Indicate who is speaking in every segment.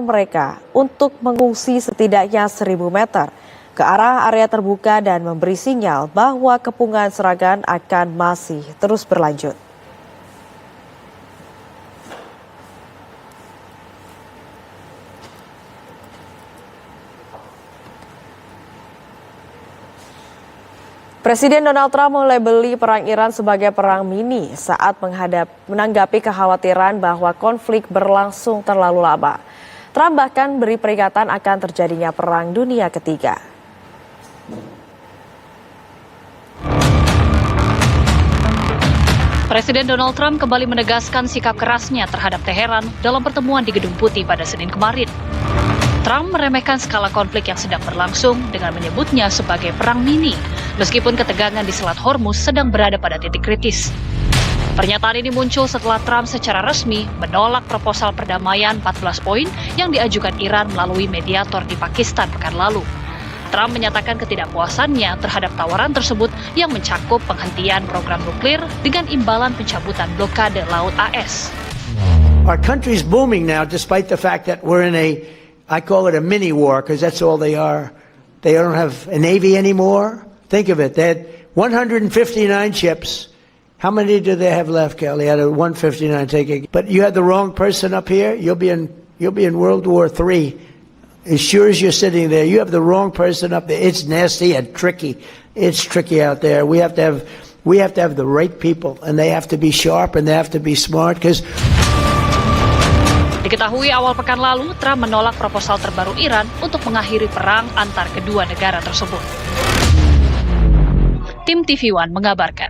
Speaker 1: mereka untuk mengungsi setidaknya 1.000 meter ke arah area terbuka dan memberi sinyal bahwa kepungan serangan akan masih terus berlanjut. Presiden Donald Trump melabeli perang Iran sebagai perang mini saat menanggapi kekhawatiran bahwa konflik berlangsung terlalu lama. Trump bahkan beri peringatan akan terjadinya perang dunia ketiga.
Speaker 2: Presiden Donald Trump kembali menegaskan sikap kerasnya terhadap Teheran dalam pertemuan di Gedung Putih pada Senin kemarin. Trump meremehkan skala konflik yang sedang berlangsung dengan menyebutnya sebagai perang mini, meskipun ketegangan di Selat Hormuz sedang berada pada titik kritis. Pernyataan ini muncul setelah Trump secara resmi menolak proposal perdamaian 14 poin yang diajukan Iran melalui mediator di Pakistan pekan lalu. Trump menyatakan ketidakpuasannya terhadap tawaran tersebut yang mencakup penghentian program nuklir dengan imbalan pencabutan blokade laut AS.
Speaker 3: Our country is booming now despite the fact that we're in I call it a mini war because that's all they are. They don't have a navy anymore. Think of it. They had 159 ships. How many do they have left, Kelly? Out of 159 but you had the wrong person up here, you'll be in World War III. As sure as you're sitting there, you have the wrong person up there. It's nasty and tricky. It's tricky out there. We have to have the right people, and they have to be sharp and they have to be smart because
Speaker 2: Diketahui awal pekan lalu, Trump menolak proposal terbaru Iran untuk mengakhiri perang antar kedua negara tersebut. Tim TV One mengabarkan.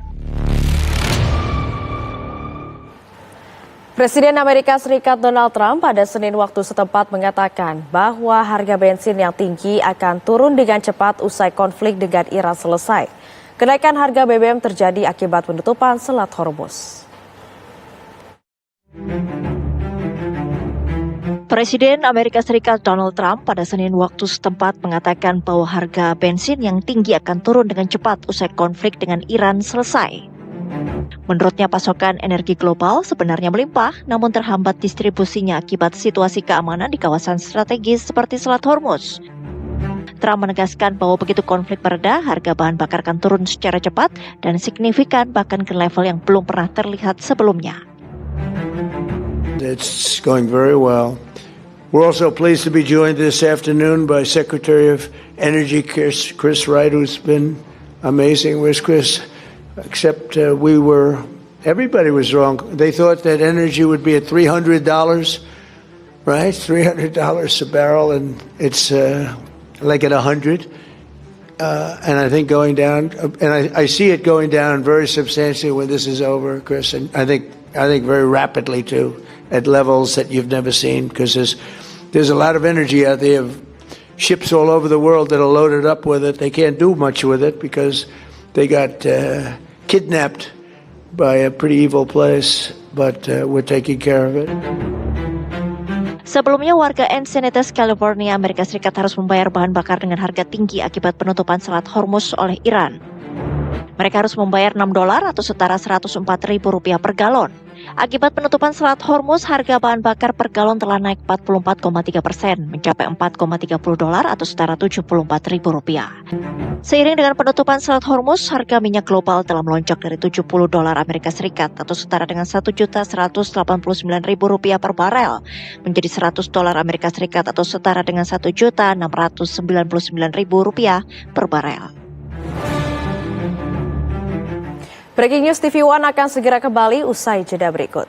Speaker 1: Presiden Amerika Serikat Donald Trump pada Senin waktu setempat mengatakan bahwa harga bensin yang tinggi akan turun dengan cepat usai konflik dengan Iran selesai. Kenaikan harga BBM terjadi akibat penutupan Selat Hormuz.
Speaker 4: Presiden Amerika Serikat Donald Trump pada Senin waktu setempat mengatakan bahwa harga bensin yang tinggi akan turun dengan cepat usai konflik dengan Iran selesai. Menurutnya pasokan energi global sebenarnya melimpah, namun terhambat distribusinya akibat situasi keamanan di kawasan strategis seperti Selat Hormuz. Trump menegaskan bahwa begitu konflik mereda, harga bahan bakar akan turun secara cepat dan signifikan bahkan ke level yang belum pernah terlihat sebelumnya.
Speaker 3: It's going very well. We're also pleased to be joined this afternoon by Secretary of Energy Chris Wright, who's been amazing. Where's Chris? Except everybody was wrong. They thought that energy would be at $300, right? $300 a barrel, and it's like at 100. And I think going down, and I see it going down very substantially when this is over, Chris. And I think very rapidly too, at levels that you've never seen, because there's a lot of energy out there. Ships all over the world that are loaded up with it. They can't do much with it because they got kidnapped by a pretty evil place, but we're taking care of it.
Speaker 4: Sebelumnya warga Encinitas, California, Amerika Serikat harus membayar bahan bakar dengan harga tinggi akibat penutupan Selat Hormuz oleh Iran. Mereka harus membayar $6 atau setara Rp104.000 per galon. Akibat penutupan Selat Hormuz, harga bahan bakar per galon telah naik 44,3%, mencapai $4,30 atau setara Rp74.000. Seiring dengan penutupan Selat Hormuz, harga minyak global telah melonjak dari $70 Amerika Serikat atau setara dengan Rp1.189.000 per barel, menjadi $100 Amerika Serikat atau setara dengan Rp1.699.000 per barel.
Speaker 1: Breaking News TV One akan segera kembali usai jeda berikut.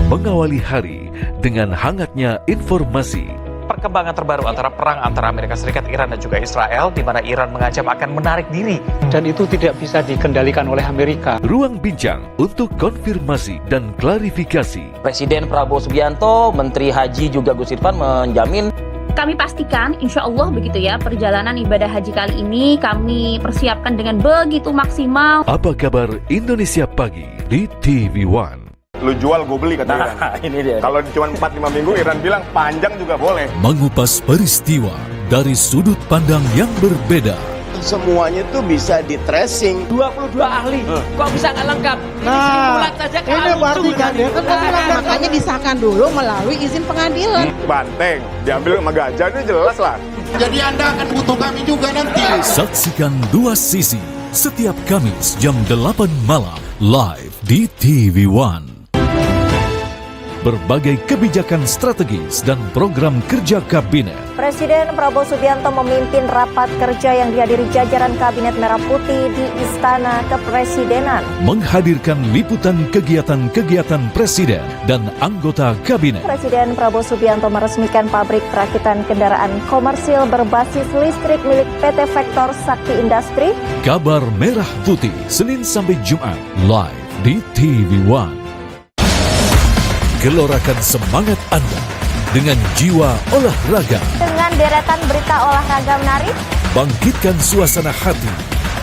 Speaker 5: Mengawali hari dengan hangatnya informasi.
Speaker 6: Perkembangan terbaru antara perang antara Amerika Serikat, Iran dan juga Israel, di mana Iran mengancam akan menarik diri.
Speaker 7: Dan itu tidak bisa dikendalikan oleh Amerika.
Speaker 5: Ruang bincang untuk konfirmasi dan klarifikasi.
Speaker 8: Presiden Prabowo Subianto, Menteri Haji juga Gus Irfan menjamin.
Speaker 9: Kami pastikan insya Allah begitu ya, perjalanan ibadah haji kali ini kami persiapkan dengan begitu maksimal.
Speaker 5: Apa kabar Indonesia Pagi di TV One?
Speaker 10: Lu jual gue beli kata Iran.
Speaker 8: Ini dia.
Speaker 10: Kalau cuma 4-5 minggu Iran bilang panjang juga boleh.
Speaker 5: Mengupas peristiwa dari sudut pandang yang berbeda.
Speaker 10: Semuanya tuh bisa di tracing.
Speaker 8: 22 ahli, kok bisa nggak lengkap?
Speaker 11: Nah, ini berarti kan dia kan makanya disahkan dulu melalui izin pengadilan.
Speaker 12: Banteng, diambil sama gajah itu jelas lah.
Speaker 10: Jadi Anda akan butuh kami juga nanti.
Speaker 5: Saksikan Dua Sisi setiap Kamis jam 8 malam live di TV One. Berbagai kebijakan strategis dan program kerja kabinet.
Speaker 4: Presiden Prabowo Subianto memimpin rapat kerja yang dihadiri jajaran Kabinet Merah Putih di Istana Kepresidenan.
Speaker 5: Menghadirkan liputan kegiatan-kegiatan Presiden dan anggota kabinet.
Speaker 4: Presiden Prabowo Subianto meresmikan pabrik perakitan kendaraan komersil berbasis listrik milik PT Vektor Sakti Industri.
Speaker 5: Kabar Merah Putih, Senin sampai Jumat, live di TV One. Gelorakan semangat Anda dengan jiwa olahraga.
Speaker 4: Dengan deretan berita olahraga menarik.
Speaker 5: Bangkitkan suasana hati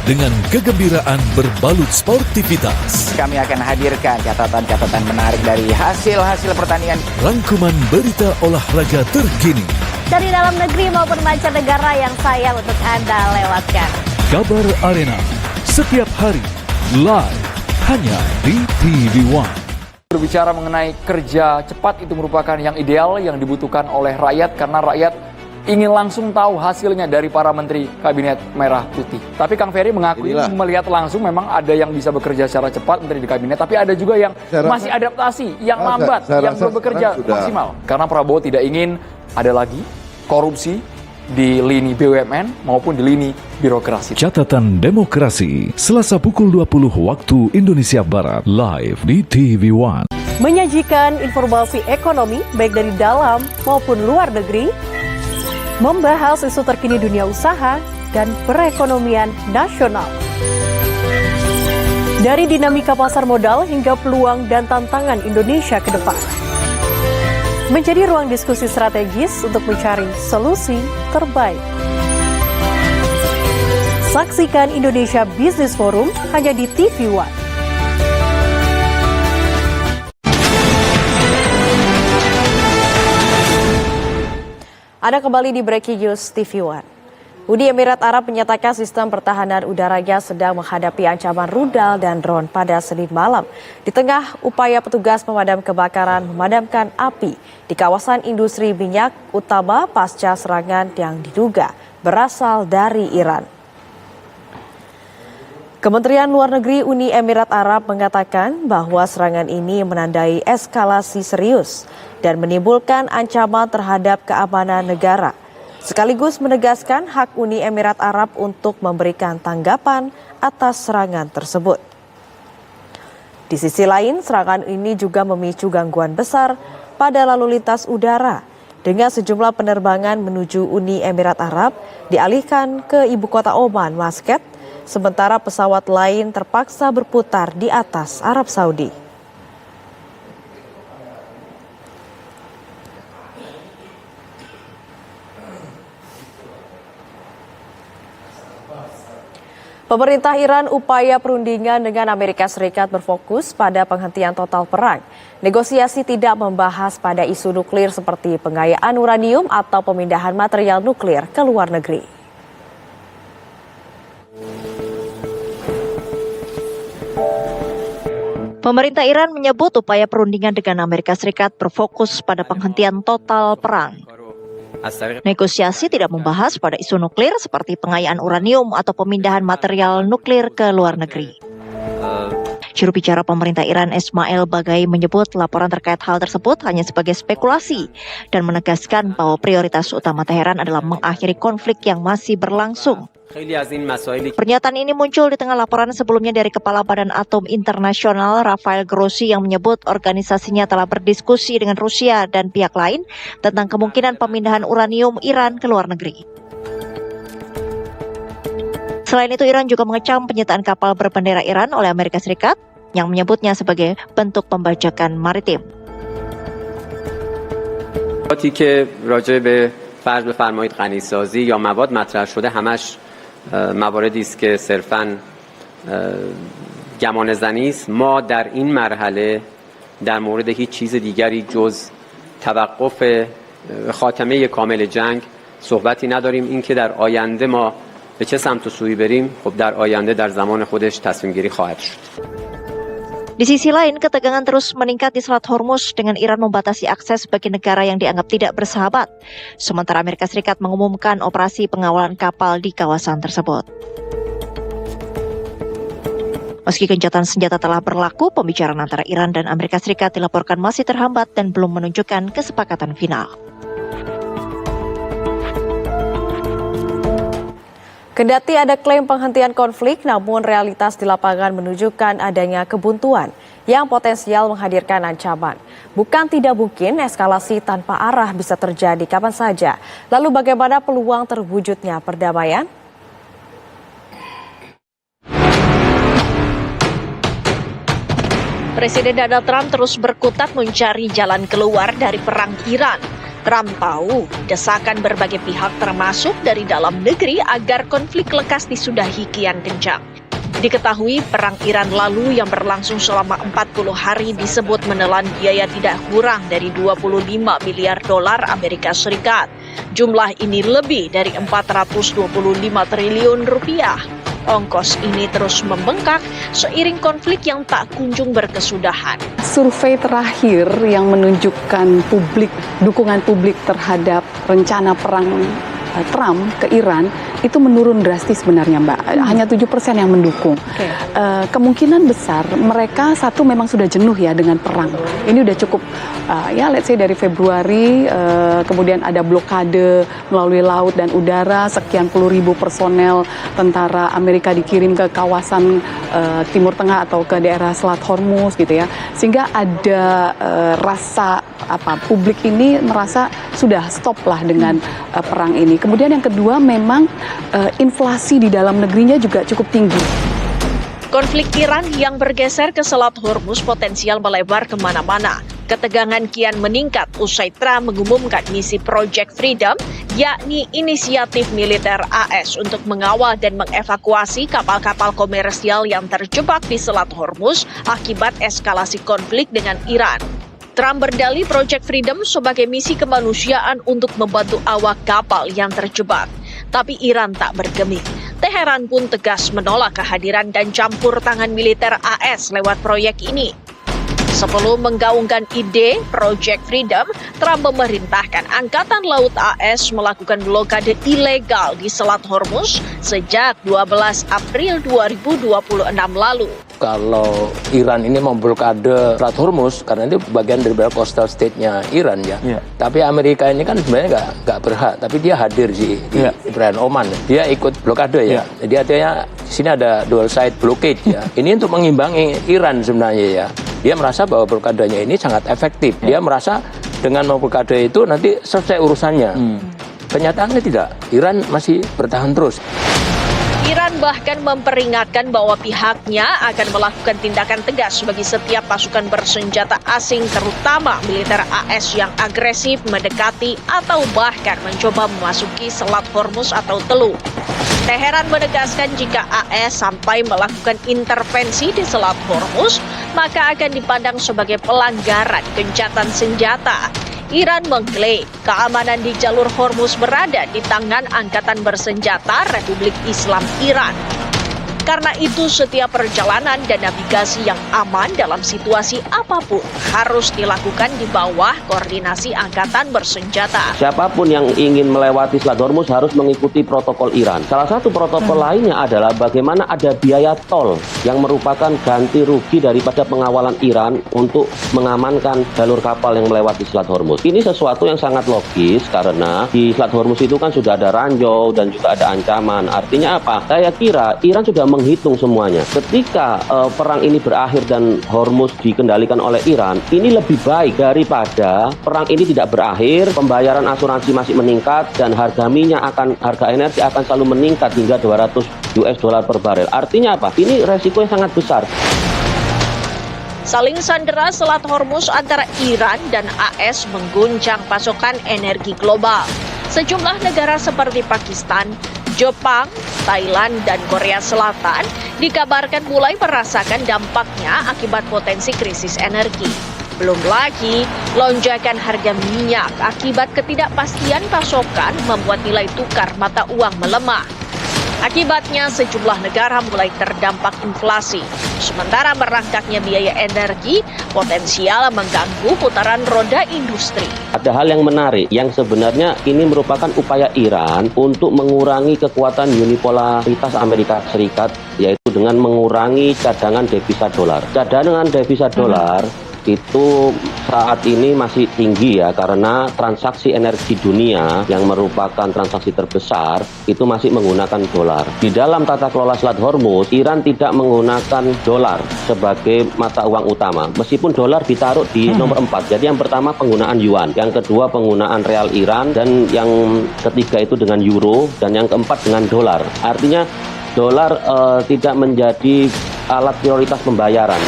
Speaker 5: dengan kegembiraan berbalut sportivitas.
Speaker 13: Kami akan hadirkan catatan-catatan menarik dari hasil-hasil pertandingan.
Speaker 5: Rangkuman berita olahraga terkini
Speaker 4: Dari dalam negeri maupun mancanegara yang sayang untuk Anda lewatkan.
Speaker 5: Kabar Arena setiap hari live hanya di TV One.
Speaker 14: Berbicara mengenai kerja cepat itu merupakan yang ideal yang dibutuhkan oleh rakyat karena rakyat ingin langsung tahu hasilnya dari para menteri Kabinet Merah Putih. Tapi Kang Ferry mengakui melihat langsung memang ada yang bisa bekerja secara cepat menteri di kabinet, tapi ada juga yang masih adaptasi, yang lambat, yang belum bekerja maksimal. Karena Prabowo tidak ingin ada lagi korupsi di lini BUMN maupun di lini birokrasi.
Speaker 5: Catatan Demokrasi, Selasa pukul 20 waktu Indonesia Barat, live di TV One.
Speaker 15: Menyajikan informasi ekonomi baik dari dalam maupun luar negeri, membahas isu terkini dunia usaha dan perekonomian nasional. Dari dinamika pasar modal hingga peluang dan tantangan Indonesia ke depan. Menjadi ruang diskusi strategis untuk mencari solusi terbaik. Saksikan Indonesia Business Forum hanya di TV One.
Speaker 1: Ada kembali di Breaking News TV One. Uni Emirat Arab menyatakan sistem pertahanan udaranya sedang menghadapi ancaman rudal dan drone pada Senin malam. Di tengah upaya petugas pemadam kebakaran memadamkan api di kawasan industri minyak utama pasca serangan yang diduga berasal dari Iran. Kementerian Luar Negeri Uni Emirat Arab mengatakan bahwa serangan ini menandai eskalasi serius dan menimbulkan ancaman terhadap keamanan negara. Sekaligus menegaskan hak Uni Emirat Arab untuk memberikan tanggapan atas serangan tersebut. Di sisi lain, serangan ini juga memicu gangguan besar pada lalu lintas udara dengan sejumlah penerbangan menuju Uni Emirat Arab dialihkan ke ibu kota Oman, Muscat, sementara pesawat lain terpaksa berputar di atas Arab Saudi. Pemerintah Iran upaya perundingan dengan Amerika Serikat berfokus pada penghentian total perang. Negosiasi tidak membahas pada isu nuklir seperti pengayaan uranium atau pemindahan material nuklir ke luar negeri.
Speaker 4: Pemerintah Iran menyebut upaya perundingan dengan Amerika Serikat berfokus pada penghentian total perang. Negosiasi tidak membahas pada isu nuklir seperti pengayaan uranium atau pemindahan material nuklir ke luar negeri. Juru bicara pemerintah Iran Ismail Baghai menyebut laporan terkait hal tersebut hanya sebagai spekulasi dan menegaskan bahwa prioritas utama Teheran adalah mengakhiri konflik yang masih berlangsung. Pernyataan ini muncul di tengah laporan sebelumnya dari Kepala Badan Atom Internasional Rafael Grossi yang menyebut organisasinya telah berdiskusi dengan Rusia dan pihak lain tentang kemungkinan pemindahan uranium Iran ke luar negeri. Selain itu, Iran juga mengecam penyitaan kapal berbendera Iran oleh Amerika Serikat yang menyebutnya sebagai bentuk pembajakan maritim.
Speaker 16: مواردی است که صرفاً گمانه‌زنی است. ما در این مرحله در مورد هیچ چیز دیگری جز توقف خاتمه کامل جنگ صحبتی نداریم اینکه در آینده ما به چه سمت و سوی بریم خب در آینده در زمان خودش تصمیم گیری خواهد شد.
Speaker 4: Di sisi lain, ketegangan terus meningkat di Selat Hormuz dengan Iran membatasi akses bagi negara yang dianggap tidak bersahabat. Sementara Amerika Serikat mengumumkan operasi pengawalan kapal di kawasan tersebut. Meski gencatan senjata telah berlaku, pembicaraan antara Iran dan Amerika Serikat dilaporkan masih terhambat dan belum menunjukkan kesepakatan final.
Speaker 1: Kendati ada klaim penghentian konflik, namun realitas di lapangan menunjukkan adanya kebuntuan yang potensial menghadirkan ancaman. Bukan tidak mungkin eskalasi tanpa arah bisa terjadi kapan saja. Lalu bagaimana peluang terwujudnya perdamaian?
Speaker 4: Presiden Donald Trump terus berkutat mencari jalan keluar dari perang Iran. Trump tahu desakan berbagai pihak termasuk dari dalam negeri agar konflik lekas disudahi kian kencang. Diketahui perang Iran lalu yang berlangsung selama 40 hari disebut menelan biaya tidak kurang dari 25 miliar dolar Amerika Serikat. Jumlah ini lebih dari 425 triliun rupiah. Ongkos ini terus membengkak seiring konflik yang tak kunjung berkesudahan.
Speaker 17: Survei terakhir yang menunjukkan dukungan publik terhadap rencana perang Trump ke Iran itu menurun drastis sebenarnya, Mbak. Hanya 7% yang mendukung. Kemungkinan besar mereka memang sudah jenuh ya dengan perang. Ini udah cukup let's say dari Februari, kemudian ada blokade melalui laut dan udara, sekian puluh ribu personel tentara Amerika dikirim ke kawasan Timur Tengah atau ke daerah Selat Hormuz gitu ya. Sehingga ada rasa publik ini merasa sudah stop lah dengan perang ini. Kemudian yang kedua memang inflasi di dalam negerinya juga cukup tinggi.
Speaker 4: Konflik Iran yang bergeser ke Selat Hormuz potensial melebar kemana-mana. Ketegangan kian meningkat usai Trump mengumumkan misi Project Freedom, yakni inisiatif militer AS untuk mengawal dan mengevakuasi kapal-kapal komersial yang terjebak di Selat Hormuz akibat eskalasi konflik dengan Iran. Trump berdalih Project Freedom sebagai misi kemanusiaan untuk membantu awak kapal yang terjebak. Tapi Iran tak bergeming. Teheran pun tegas menolak kehadiran dan campur tangan militer AS lewat proyek ini. Sebelum menggaungkan ide Project Freedom, Trump memerintahkan Angkatan Laut AS melakukan blokade ilegal di Selat Hormuz sejak 12 April 2026 lalu.
Speaker 8: Kalau Iran ini memblokade Selat Hormuz, karena itu bagian dari coastal state-nya Iran ya. Tapi Amerika ini kan sebenarnya nggak berhak, tapi dia hadir di perairan Oman. Dia ikut blokade ya. Jadi artinya di sini ada dual side blockade ya. Ini untuk mengimbangi Iran sebenarnya ya. Dia merasa bahwa blokadenya ini sangat efektif. Dia merasa dengan memblokade itu nanti selesai urusannya. Kenyataannya tidak. Iran masih bertahan terus.
Speaker 4: Iran bahkan memperingatkan bahwa pihaknya akan melakukan tindakan tegas bagi setiap pasukan bersenjata asing, terutama militer AS yang agresif mendekati atau bahkan mencoba memasuki Selat Hormuz atau Teluk. Teheran menegaskan jika AS sampai melakukan intervensi di Selat Hormuz, maka akan dipandang sebagai pelanggaran gencatan senjata. Iran mengklaim keamanan di jalur Hormuz berada di tangan Angkatan Bersenjata Republik Islam Iran. Karena itu setiap perjalanan dan navigasi yang aman dalam situasi apapun harus dilakukan di bawah koordinasi Angkatan Bersenjata.
Speaker 18: Siapapun yang ingin melewati Selat Hormuz harus mengikuti protokol Iran. Salah satu protokol lainnya adalah bagaimana ada biaya tol yang merupakan ganti rugi daripada pengawalan Iran untuk mengamankan jalur kapal yang melewati Selat Hormuz. Ini sesuatu yang sangat logis karena di Selat Hormuz itu kan sudah ada ranjau dan juga ada ancaman. Artinya apa? Saya kira Iran sudah menghitung semuanya. Ketika perang ini berakhir dan Hormuz dikendalikan oleh Iran, ini lebih baik daripada perang ini tidak berakhir, pembayaran asuransi masih meningkat, dan harga minyak harga energi akan selalu meningkat hingga $200 per barel. Artinya apa? Ini resiko yang sangat besar.
Speaker 4: Saling sandera Selat Hormuz antara Iran dan AS mengguncang pasokan energi global. Sejumlah negara seperti Pakistan, Jepang, Thailand, dan Korea Selatan dikabarkan mulai merasakan dampaknya akibat potensi krisis energi.
Speaker 19: Belum lagi, lonjakan harga minyak akibat ketidakpastian pasokan membuat nilai tukar mata uang melemah. Akibatnya, sejumlah negara mulai terdampak inflasi. Sementara merangkaknya biaya energi potensial mengganggu putaran roda industri.
Speaker 18: Ada hal yang menarik, yang sebenarnya ini merupakan upaya Iran untuk mengurangi kekuatan unipolaritas Amerika Serikat, yaitu dengan mengurangi cadangan devisa dolar. Cadangan devisa dolar itu saat ini masih tinggi ya, karena transaksi energi dunia yang merupakan transaksi terbesar itu masih menggunakan dolar. Di dalam tata kelola Selat Hormuz, Iran tidak menggunakan dolar sebagai mata uang utama, meskipun dolar ditaruh di nomor 4. Jadi yang pertama penggunaan yuan, yang kedua penggunaan real Iran, dan yang ketiga itu dengan euro, dan yang keempat dengan dolar. Artinya dolar tidak menjadi alat prioritas pembayaran.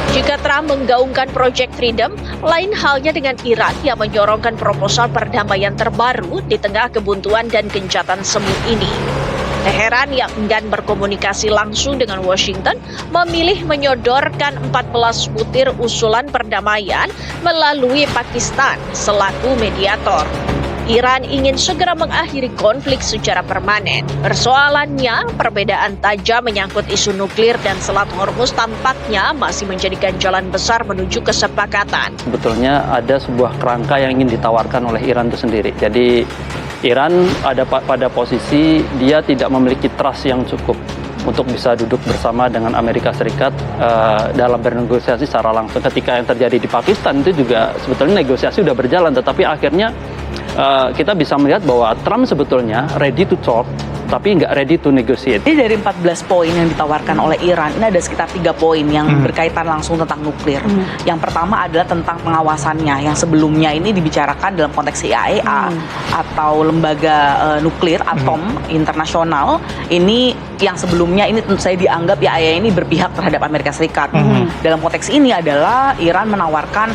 Speaker 19: Jika Trump menggaungkan Project Freedom, lain halnya dengan Iran yang menyorongkan proposal perdamaian terbaru di tengah kebuntuan dan gencatan semu ini. Teheran yang enggan berkomunikasi langsung dengan Washington memilih menyodorkan 14 butir usulan perdamaian melalui Pakistan selaku mediator. Iran ingin segera mengakhiri konflik secara permanen. Persoalannya, perbedaan tajam menyangkut isu nuklir dan Selat Hormuz tampaknya masih menjadikan jalan besar menuju kesepakatan.
Speaker 20: Sebetulnya ada sebuah kerangka yang ingin ditawarkan oleh Iran itu sendiri. Jadi Iran ada pada posisi dia tidak memiliki trust yang cukup untuk bisa duduk bersama dengan Amerika Serikat dalam bernegosiasi secara langsung. Ketika yang terjadi di Pakistan itu juga sebetulnya negosiasi sudah berjalan, tetapi akhirnya kita bisa melihat bahwa Trump sebetulnya ready to talk, tapi nggak ready to negotiate.
Speaker 21: Jadi dari 14 poin yang ditawarkan oleh Iran, ini ada sekitar 3 poin yang berkaitan langsung tentang nuklir. Yang pertama adalah tentang pengawasannya, yang sebelumnya ini dibicarakan dalam konteks IAEA atau lembaga nuklir atom internasional. Ini yang sebelumnya ini tentu saja dianggap IAEA ini berpihak terhadap Amerika Serikat. Dalam konteks ini adalah Iran menawarkan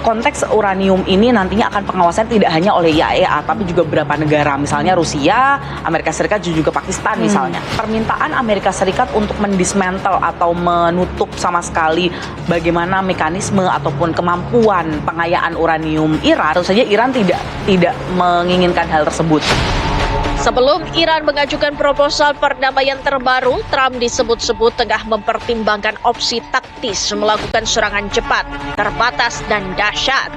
Speaker 21: konteks uranium ini nantinya akan pengawasan tidak hanya oleh IAEA, tapi juga beberapa negara, misalnya Rusia, Amerika Serikat, juga Pakistan misalnya. Permintaan Amerika Serikat untuk mendismantle atau menutup sama sekali bagaimana mekanisme ataupun kemampuan pengayaan uranium Iran, tentu saja Iran tidak menginginkan hal tersebut.
Speaker 19: Sebelum Iran mengajukan proposal perdamaian terbaru, Trump disebut-sebut tengah mempertimbangkan opsi taktis melakukan serangan cepat, terbatas, dan dahsyat.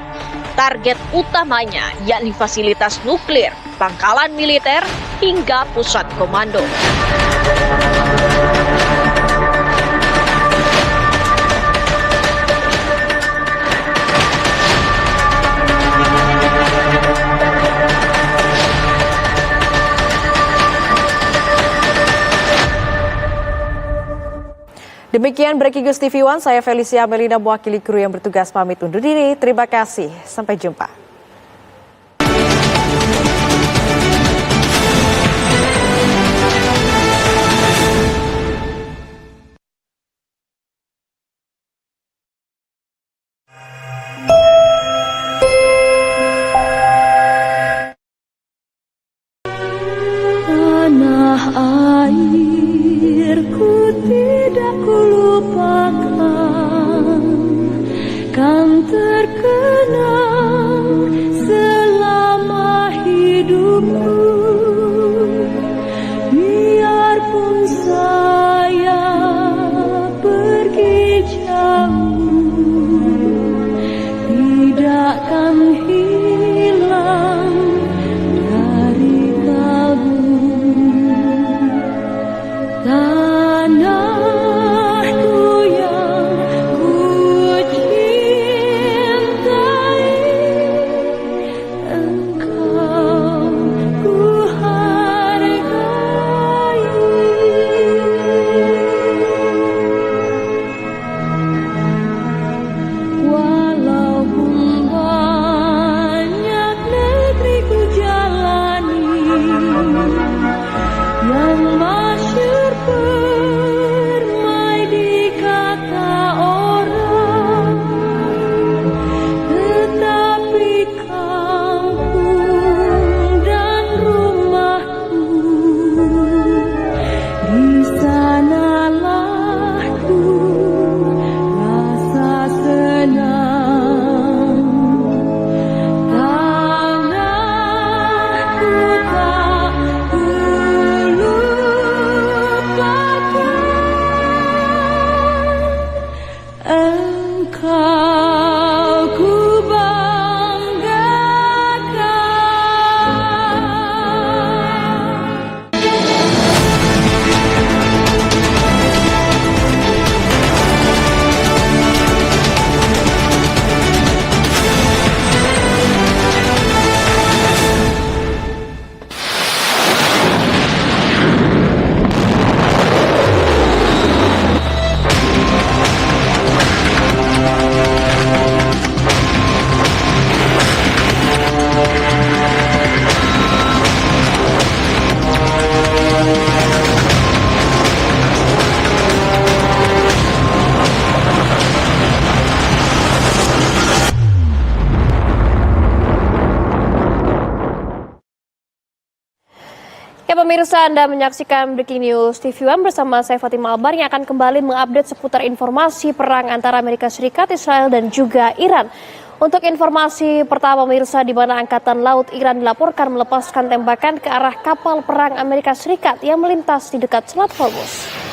Speaker 19: Target utamanya yakni fasilitas nuklir, pangkalan militer, hingga pusat komando.
Speaker 1: Demikian Breaking News TV One, saya Felicia Melina mewakili kru yang bertugas pamit undur diri. Terima kasih, sampai jumpa.
Speaker 22: Tanah airku tidak kulupakan, kan terkenang
Speaker 2: Pemirsa, Anda menyaksikan Breaking News TV One bersama saya Fatima Albar yang akan kembali mengupdate seputar informasi perang antara Amerika Serikat, Israel, dan juga Iran. Untuk informasi pertama, pemirsa, di mana Angkatan Laut Iran dilaporkan melepaskan tembakan ke arah kapal perang Amerika Serikat yang melintas di dekat Selat Hormuz.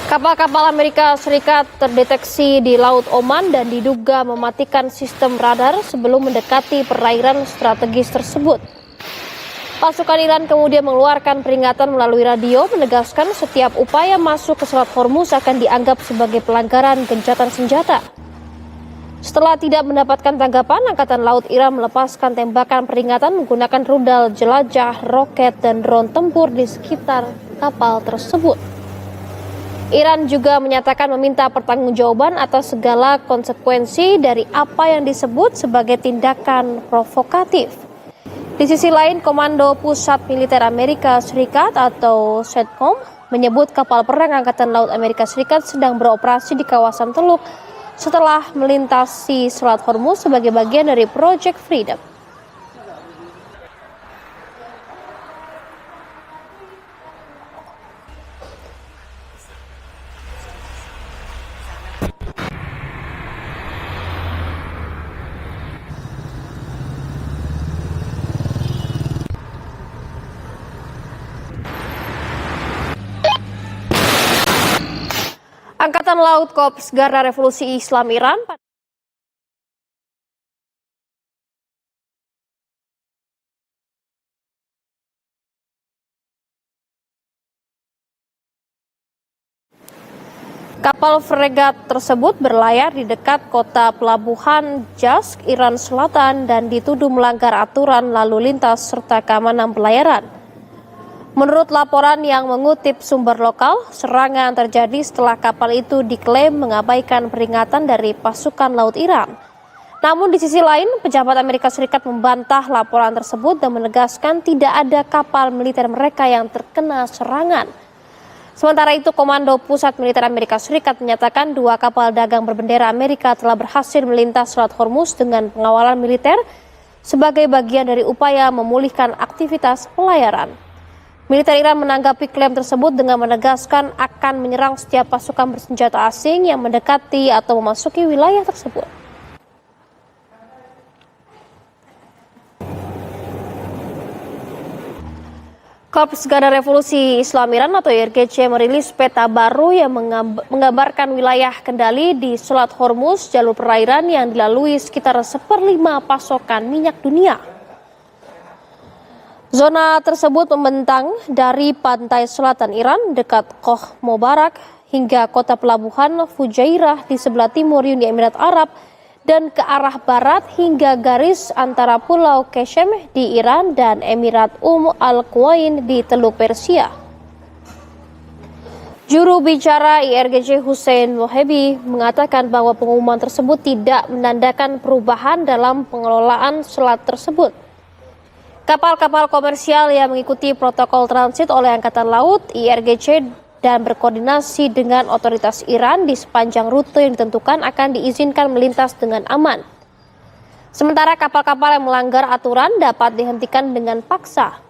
Speaker 2: Kapal-kapal Amerika Serikat terdeteksi di Laut Oman dan diduga mematikan sistem radar sebelum mendekati perairan strategis tersebut. Pasukan Iran kemudian mengeluarkan peringatan melalui radio menegaskan setiap upaya masuk ke Selat Hormuz akan dianggap sebagai pelanggaran gencatan senjata. Setelah tidak mendapatkan tanggapan, Angkatan Laut Iran melepaskan tembakan peringatan menggunakan rudal jelajah, roket, dan drone tempur di sekitar kapal tersebut. Iran juga menyatakan meminta pertanggungjawaban atas segala konsekuensi dari apa yang disebut sebagai tindakan provokatif. Di sisi lain, Komando Pusat Militer Amerika Serikat atau CENTCOM menyebut kapal perang Angkatan Laut Amerika Serikat sedang beroperasi di kawasan Teluk setelah melintasi Selat Hormuz sebagai bagian dari Project Freedom. Angkatan Laut Korps Garda Revolusi Islam Iran kapal fregat tersebut berlayar di dekat kota pelabuhan Jask, Iran Selatan dan dituduh melanggar aturan lalu lintas serta keamanan pelayaran. Menurut laporan yang mengutip sumber lokal, serangan terjadi setelah kapal itu diklaim mengabaikan peringatan dari pasukan laut Iran. Namun di sisi lain, pejabat Amerika Serikat membantah laporan tersebut dan menegaskan tidak ada kapal militer mereka yang terkena serangan. Sementara itu, Komando Pusat Militer Amerika Serikat menyatakan 2 kapal dagang berbendera Amerika telah berhasil melintas Selat Hormuz dengan pengawalan militer sebagai bagian dari upaya memulihkan aktivitas pelayaran. Militer Iran menanggapi klaim tersebut dengan menegaskan akan menyerang setiap pasukan bersenjata asing yang mendekati atau memasuki wilayah tersebut. Korps Garda Revolusi Islam Iran atau IRGC merilis peta baru yang menggambarkan wilayah kendali di Selat Hormuz, jalur perairan yang dilalui sekitar 1/5 pasokan minyak dunia. Zona tersebut membentang dari pantai selatan Iran dekat Koh Mubarak hingga kota pelabuhan Fujairah di sebelah timur Uni Emirat Arab dan ke arah barat hingga garis antara Pulau Qeshm di Iran dan Emirat Al-Quwain di Teluk Persia. Juru bicara IRGC Hussein Mohebi mengatakan bahwa pengumuman tersebut tidak menandakan perubahan dalam pengelolaan selat tersebut. Kapal-kapal komersial yang mengikuti protokol transit oleh Angkatan Laut, IRGC, dan berkoordinasi dengan otoritas Iran di sepanjang rute yang ditentukan akan diizinkan melintas dengan aman. Sementara kapal-kapal yang melanggar aturan dapat dihentikan dengan paksa.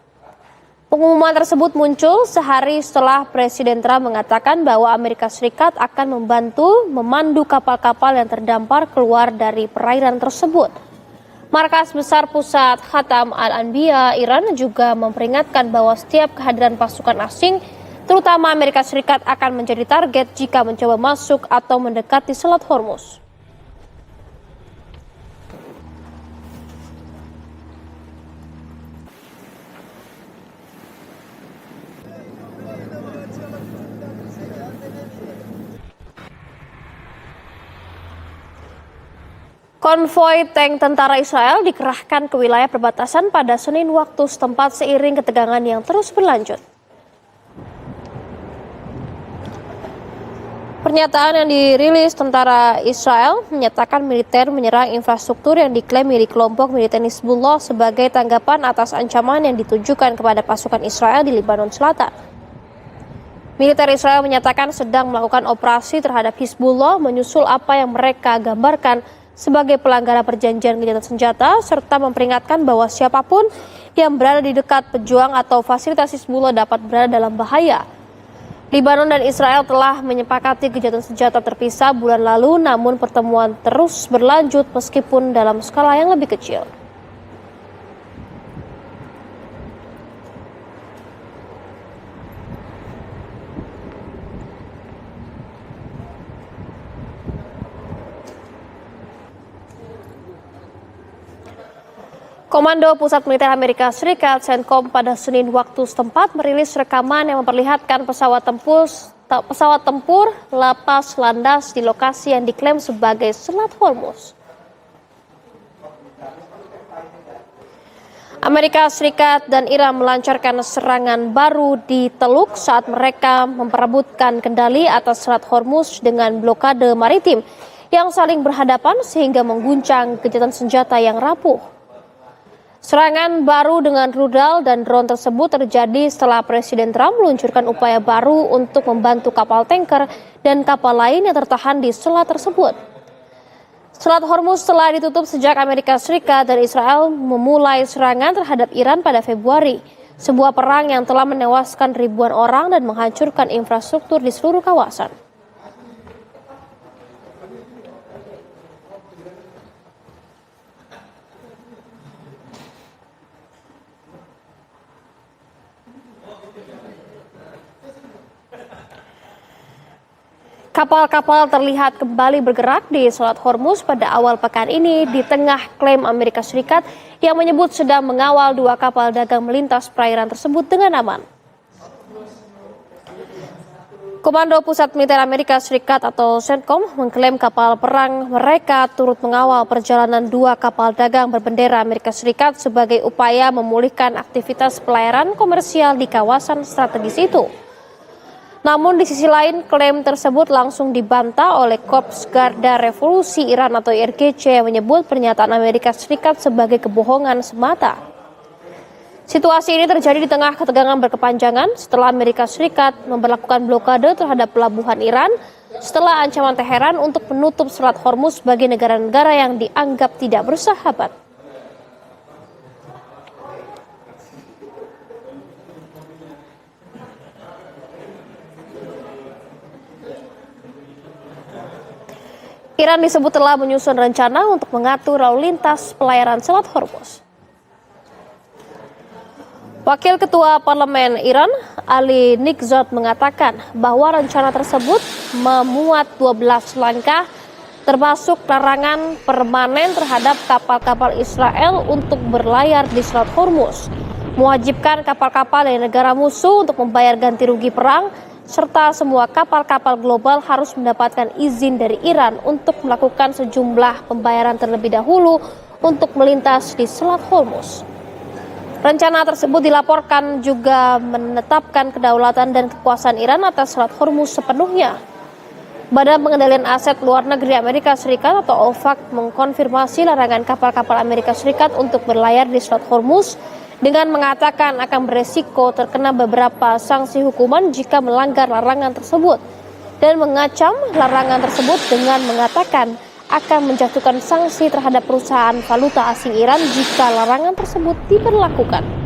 Speaker 2: Pengumuman tersebut muncul sehari setelah Presiden Trump mengatakan bahwa Amerika Serikat akan membantu memandu kapal-kapal yang terdampar keluar dari perairan tersebut. Markas Besar Pusat Khatam Al-Anbiya Iran juga memperingatkan bahwa setiap kehadiran pasukan asing, terutama Amerika Serikat, akan menjadi target jika mencoba masuk atau mendekati Selat Hormuz. Konvoi tank tentara Israel dikerahkan ke wilayah perbatasan pada Senin waktu setempat seiring ketegangan yang terus berlanjut. Pernyataan yang dirilis tentara Israel menyatakan militer menyerang infrastruktur yang diklaim milik kelompok militer Hizbullah sebagai tanggapan atas ancaman yang ditujukan kepada pasukan Israel di Lebanon Selatan. Militer Israel menyatakan sedang melakukan operasi terhadap Hizbullah menyusul apa yang mereka gambarkan sebagai pelanggaran perjanjian gencatan senjata, serta memperingatkan bahwa siapapun yang berada di dekat pejuang atau fasilitas Hizbullah dapat berada dalam bahaya. Lebanon dan Israel telah menyepakati gencatan senjata terpisah bulan lalu, namun pertemuan terus berlanjut meskipun dalam skala yang lebih kecil. Komando Pusat Militer Amerika Serikat (CENTCOM) pada Senin waktu setempat merilis rekaman yang memperlihatkan pesawat tempur lepas landas di lokasi yang diklaim sebagai Selat Hormuz. Amerika Serikat dan Iran melancarkan serangan baru di Teluk saat mereka memperebutkan kendali atas Selat Hormuz dengan blokade maritim yang saling berhadapan sehingga mengguncang gencatan senjata yang rapuh. Serangan baru dengan rudal dan drone tersebut terjadi setelah Presiden Trump meluncurkan upaya baru untuk membantu kapal tanker dan kapal lain yang tertahan di selat tersebut. Selat Hormuz telah ditutup sejak Amerika Serikat dan Israel memulai serangan terhadap Iran pada Februari, sebuah perang yang telah menewaskan ribuan orang dan menghancurkan infrastruktur di seluruh kawasan. Kapal-kapal terlihat kembali bergerak di Selat Hormuz pada awal pekan ini di tengah klaim Amerika Serikat yang menyebut sedang mengawal 2 kapal dagang melintas perairan tersebut dengan aman. Komando Pusat Militer Amerika Serikat atau CENTCOM mengklaim kapal perang mereka turut mengawal perjalanan 2 kapal dagang berbendera Amerika Serikat sebagai upaya memulihkan aktivitas pelayaran komersial di kawasan strategis itu. Namun di sisi lain, klaim tersebut langsung dibantah oleh Korps Garda Revolusi Iran atau IRGC yang menyebut pernyataan Amerika Serikat sebagai kebohongan semata. Situasi ini terjadi di tengah ketegangan berkepanjangan setelah Amerika Serikat memberlakukan blokade terhadap pelabuhan Iran setelah ancaman Teheran untuk menutup Selat Hormuz bagi negara-negara yang dianggap tidak bersahabat. Iran disebut telah menyusun rencana untuk mengatur lalu lintas pelayaran Selat Hormuz. Wakil Ketua Parlemen Iran, Ali Nikzot, mengatakan bahwa rencana tersebut memuat 12 langkah, termasuk larangan permanen terhadap kapal-kapal Israel untuk berlayar di Selat Hormuz, mewajibkan kapal-kapal dari negara musuh untuk membayar ganti rugi perang, serta semua kapal-kapal global harus mendapatkan izin dari Iran untuk melakukan sejumlah pembayaran terlebih dahulu untuk melintas di Selat Hormuz. Rencana tersebut dilaporkan juga menetapkan kedaulatan dan kekuasaan Iran atas Selat Hormuz sepenuhnya. Badan Pengendalian Aset Luar Negeri Amerika Serikat atau OFAC mengkonfirmasi larangan kapal-kapal Amerika Serikat untuk berlayar di Selat Hormuz dengan mengatakan akan beresiko terkena beberapa sanksi hukuman jika melanggar larangan tersebut, dan mengacam larangan tersebut dengan mengatakan akan menjatuhkan sanksi terhadap perusahaan valuta asing Iran jika larangan tersebut diberlakukan.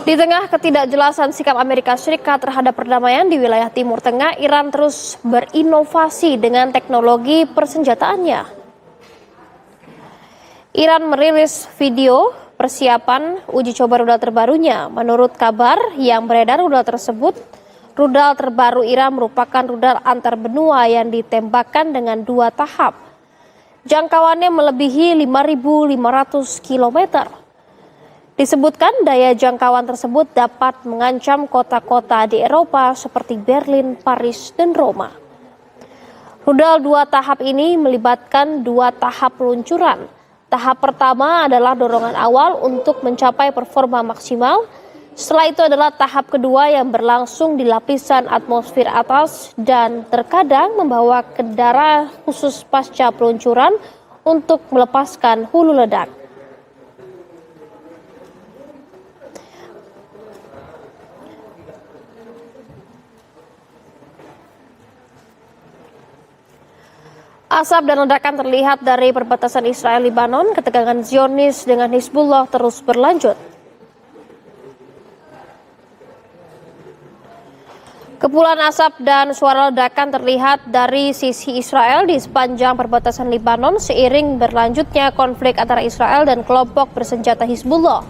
Speaker 2: Di tengah ketidakjelasan sikap Amerika Serikat terhadap perdamaian di wilayah Timur Tengah, Iran terus berinovasi dengan teknologi persenjataannya. Iran merilis video persiapan uji coba rudal terbarunya. Menurut kabar yang beredar, rudal terbaru Iran merupakan rudal antar benua yang ditembakkan dengan 2 tahap. Jangkauannya melebihi 5.500 km. Disebutkan daya jangkauan tersebut dapat mengancam kota-kota di Eropa seperti Berlin, Paris, dan Roma. Rudal 2 tahap ini melibatkan 2 tahap peluncuran. Tahap pertama adalah dorongan awal untuk mencapai performa maksimal, Setelah itu adalah tahap kedua yang berlangsung di lapisan atmosfer atas dan terkadang membawa kendara khusus pasca peluncuran untuk melepaskan hulu ledak. Asap dan ledakan terlihat dari perbatasan Israel-Libanon. Ketegangan Zionis dengan Hizbullah terus berlanjut. Kepulan asap dan suara ledakan terlihat dari sisi Israel di sepanjang perbatasan Libanon seiring berlanjutnya konflik antara Israel dan kelompok bersenjata Hizbullah.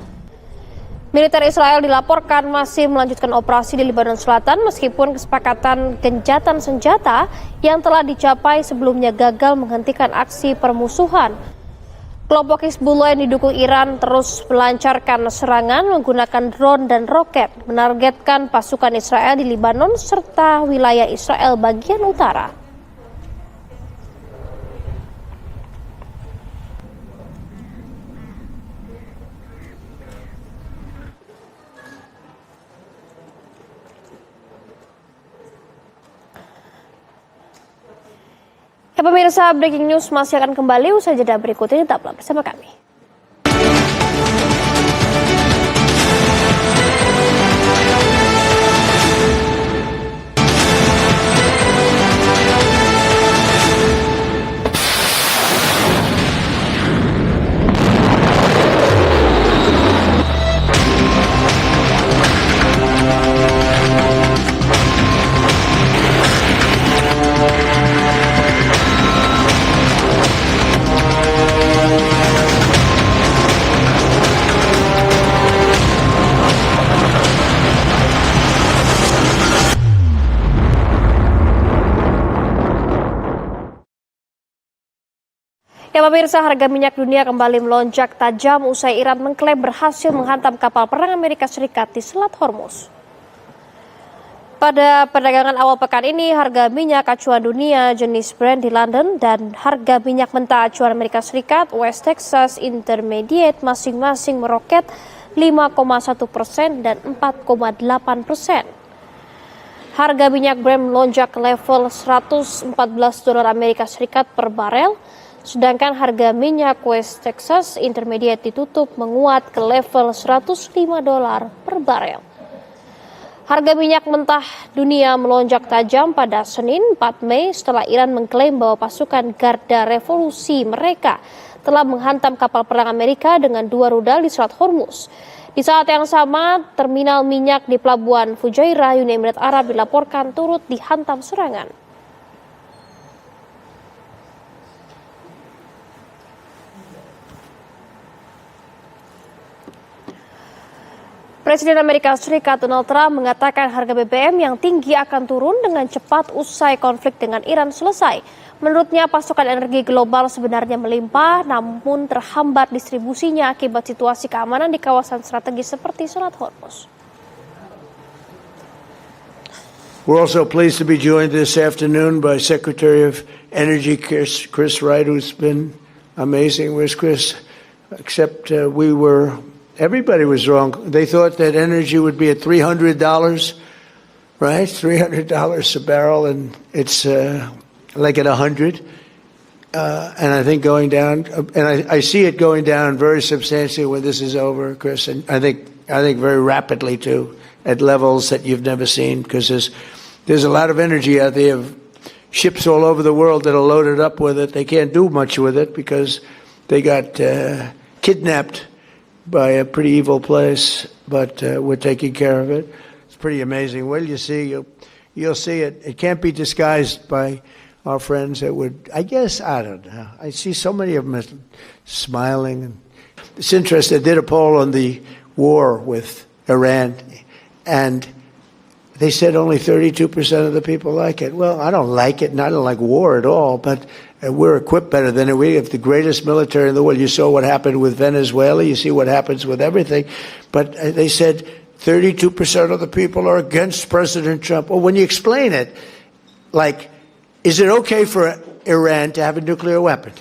Speaker 2: Militer Israel dilaporkan masih melanjutkan operasi di Libanon Selatan meskipun kesepakatan gencatan senjata yang telah dicapai sebelumnya gagal menghentikan aksi permusuhan. Kelompok Hizbullah yang didukung Iran terus melancarkan serangan menggunakan drone dan roket, menargetkan pasukan Israel di Libanon serta wilayah Israel bagian utara. Ya, pemirsa, breaking news masih akan kembali usai jeda berikut ini, tetaplah bersama kami. Ya, pemirsa, harga minyak dunia kembali melonjak tajam usai Iran mengklaim berhasil menghantam kapal perang Amerika Serikat di Selat Hormuz. Pada perdagangan awal pekan ini, harga minyak acuan dunia jenis Brent di London dan harga minyak mentah acuan Amerika Serikat West Texas Intermediate masing-masing meroket 5,1% dan 4,8%. Harga minyak Brent melonjak ke level $114 Amerika Serikat per barel. Sedangkan harga minyak West Texas Intermediate ditutup menguat ke level $105 per barel. Harga minyak mentah dunia melonjak tajam pada Senin 4 Mei setelah Iran mengklaim bahwa pasukan Garda Revolusi mereka telah menghantam kapal perang Amerika dengan 2 rudal di Selat Hormuz. Di saat yang sama, terminal minyak di Pelabuhan Fujairah, Uni Emirat Arab dilaporkan turut dihantam serangan. Presiden Amerika Serikat Donald Trump mengatakan harga BBM yang tinggi akan turun dengan cepat usai konflik dengan Iran selesai. Menurutnya pasokan energi global sebenarnya melimpah namun terhambat distribusinya akibat situasi keamanan di kawasan strategis seperti Selat Hormuz.
Speaker 3: We're also pleased to be joined this afternoon by Secretary of Energy Chris Wright, who's been amazing. Where's Chris? Except everybody was wrong. They thought that energy would be at $300, right? $300 a barrel, and it's like at 100. And I think going down, and I see it going down very substantially when this is over, Chris. And I think very rapidly too, at levels that you've never seen, because there's a lot of energy out there. Ships all over the world that are loaded up with it. They can't do much with it because they got kidnapped by a pretty evil place, but we're taking care of it. It's pretty amazing. Well, you'll see it. It can't be disguised by our friends that would, I guess, I don't know. I see so many of them smiling. It's interesting. They did a poll on the war with Iran, and they said only 32% of the people like it. Well, I don't like it, and I don't like war at all, but we're equipped better than it. We have the greatest military in the world. You saw what happened with Venezuela. You see what happens with everything. But they said 32% of the people are against President Trump. Well, when you explain it, like, is it okay for Iran to have a nuclear weapon?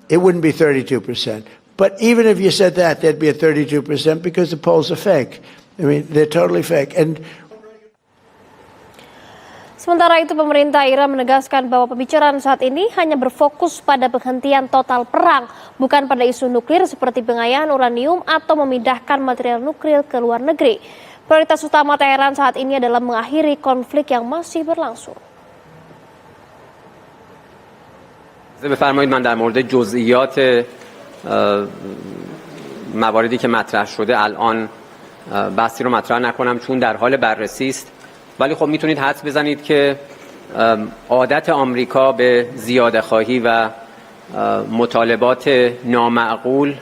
Speaker 3: It wouldn't be 32%. But even if you said that, there'd be a 32% because the polls are fake. I mean, they're totally fake. And
Speaker 2: Sementara itu pemerintah Iran menegaskan bahwa pembicaraan saat ini hanya berfokus pada penghentian total perang, bukan pada isu nuklir seperti pengayaan uranium atau memindahkan material nuklir ke luar negeri. Prioritas utama Teheran saat ini adalah mengakhiri konflik yang masih berlangsung.
Speaker 16: بفرمایید من در مورد جزئیات مواردی که مطرح شده الان بحثی رو مطرح نکنم چون در حال بررسی است. ولی خب میتونید حدس بزنید که عادت آمریکا به زیاده خواهی و مطالبات نامعقول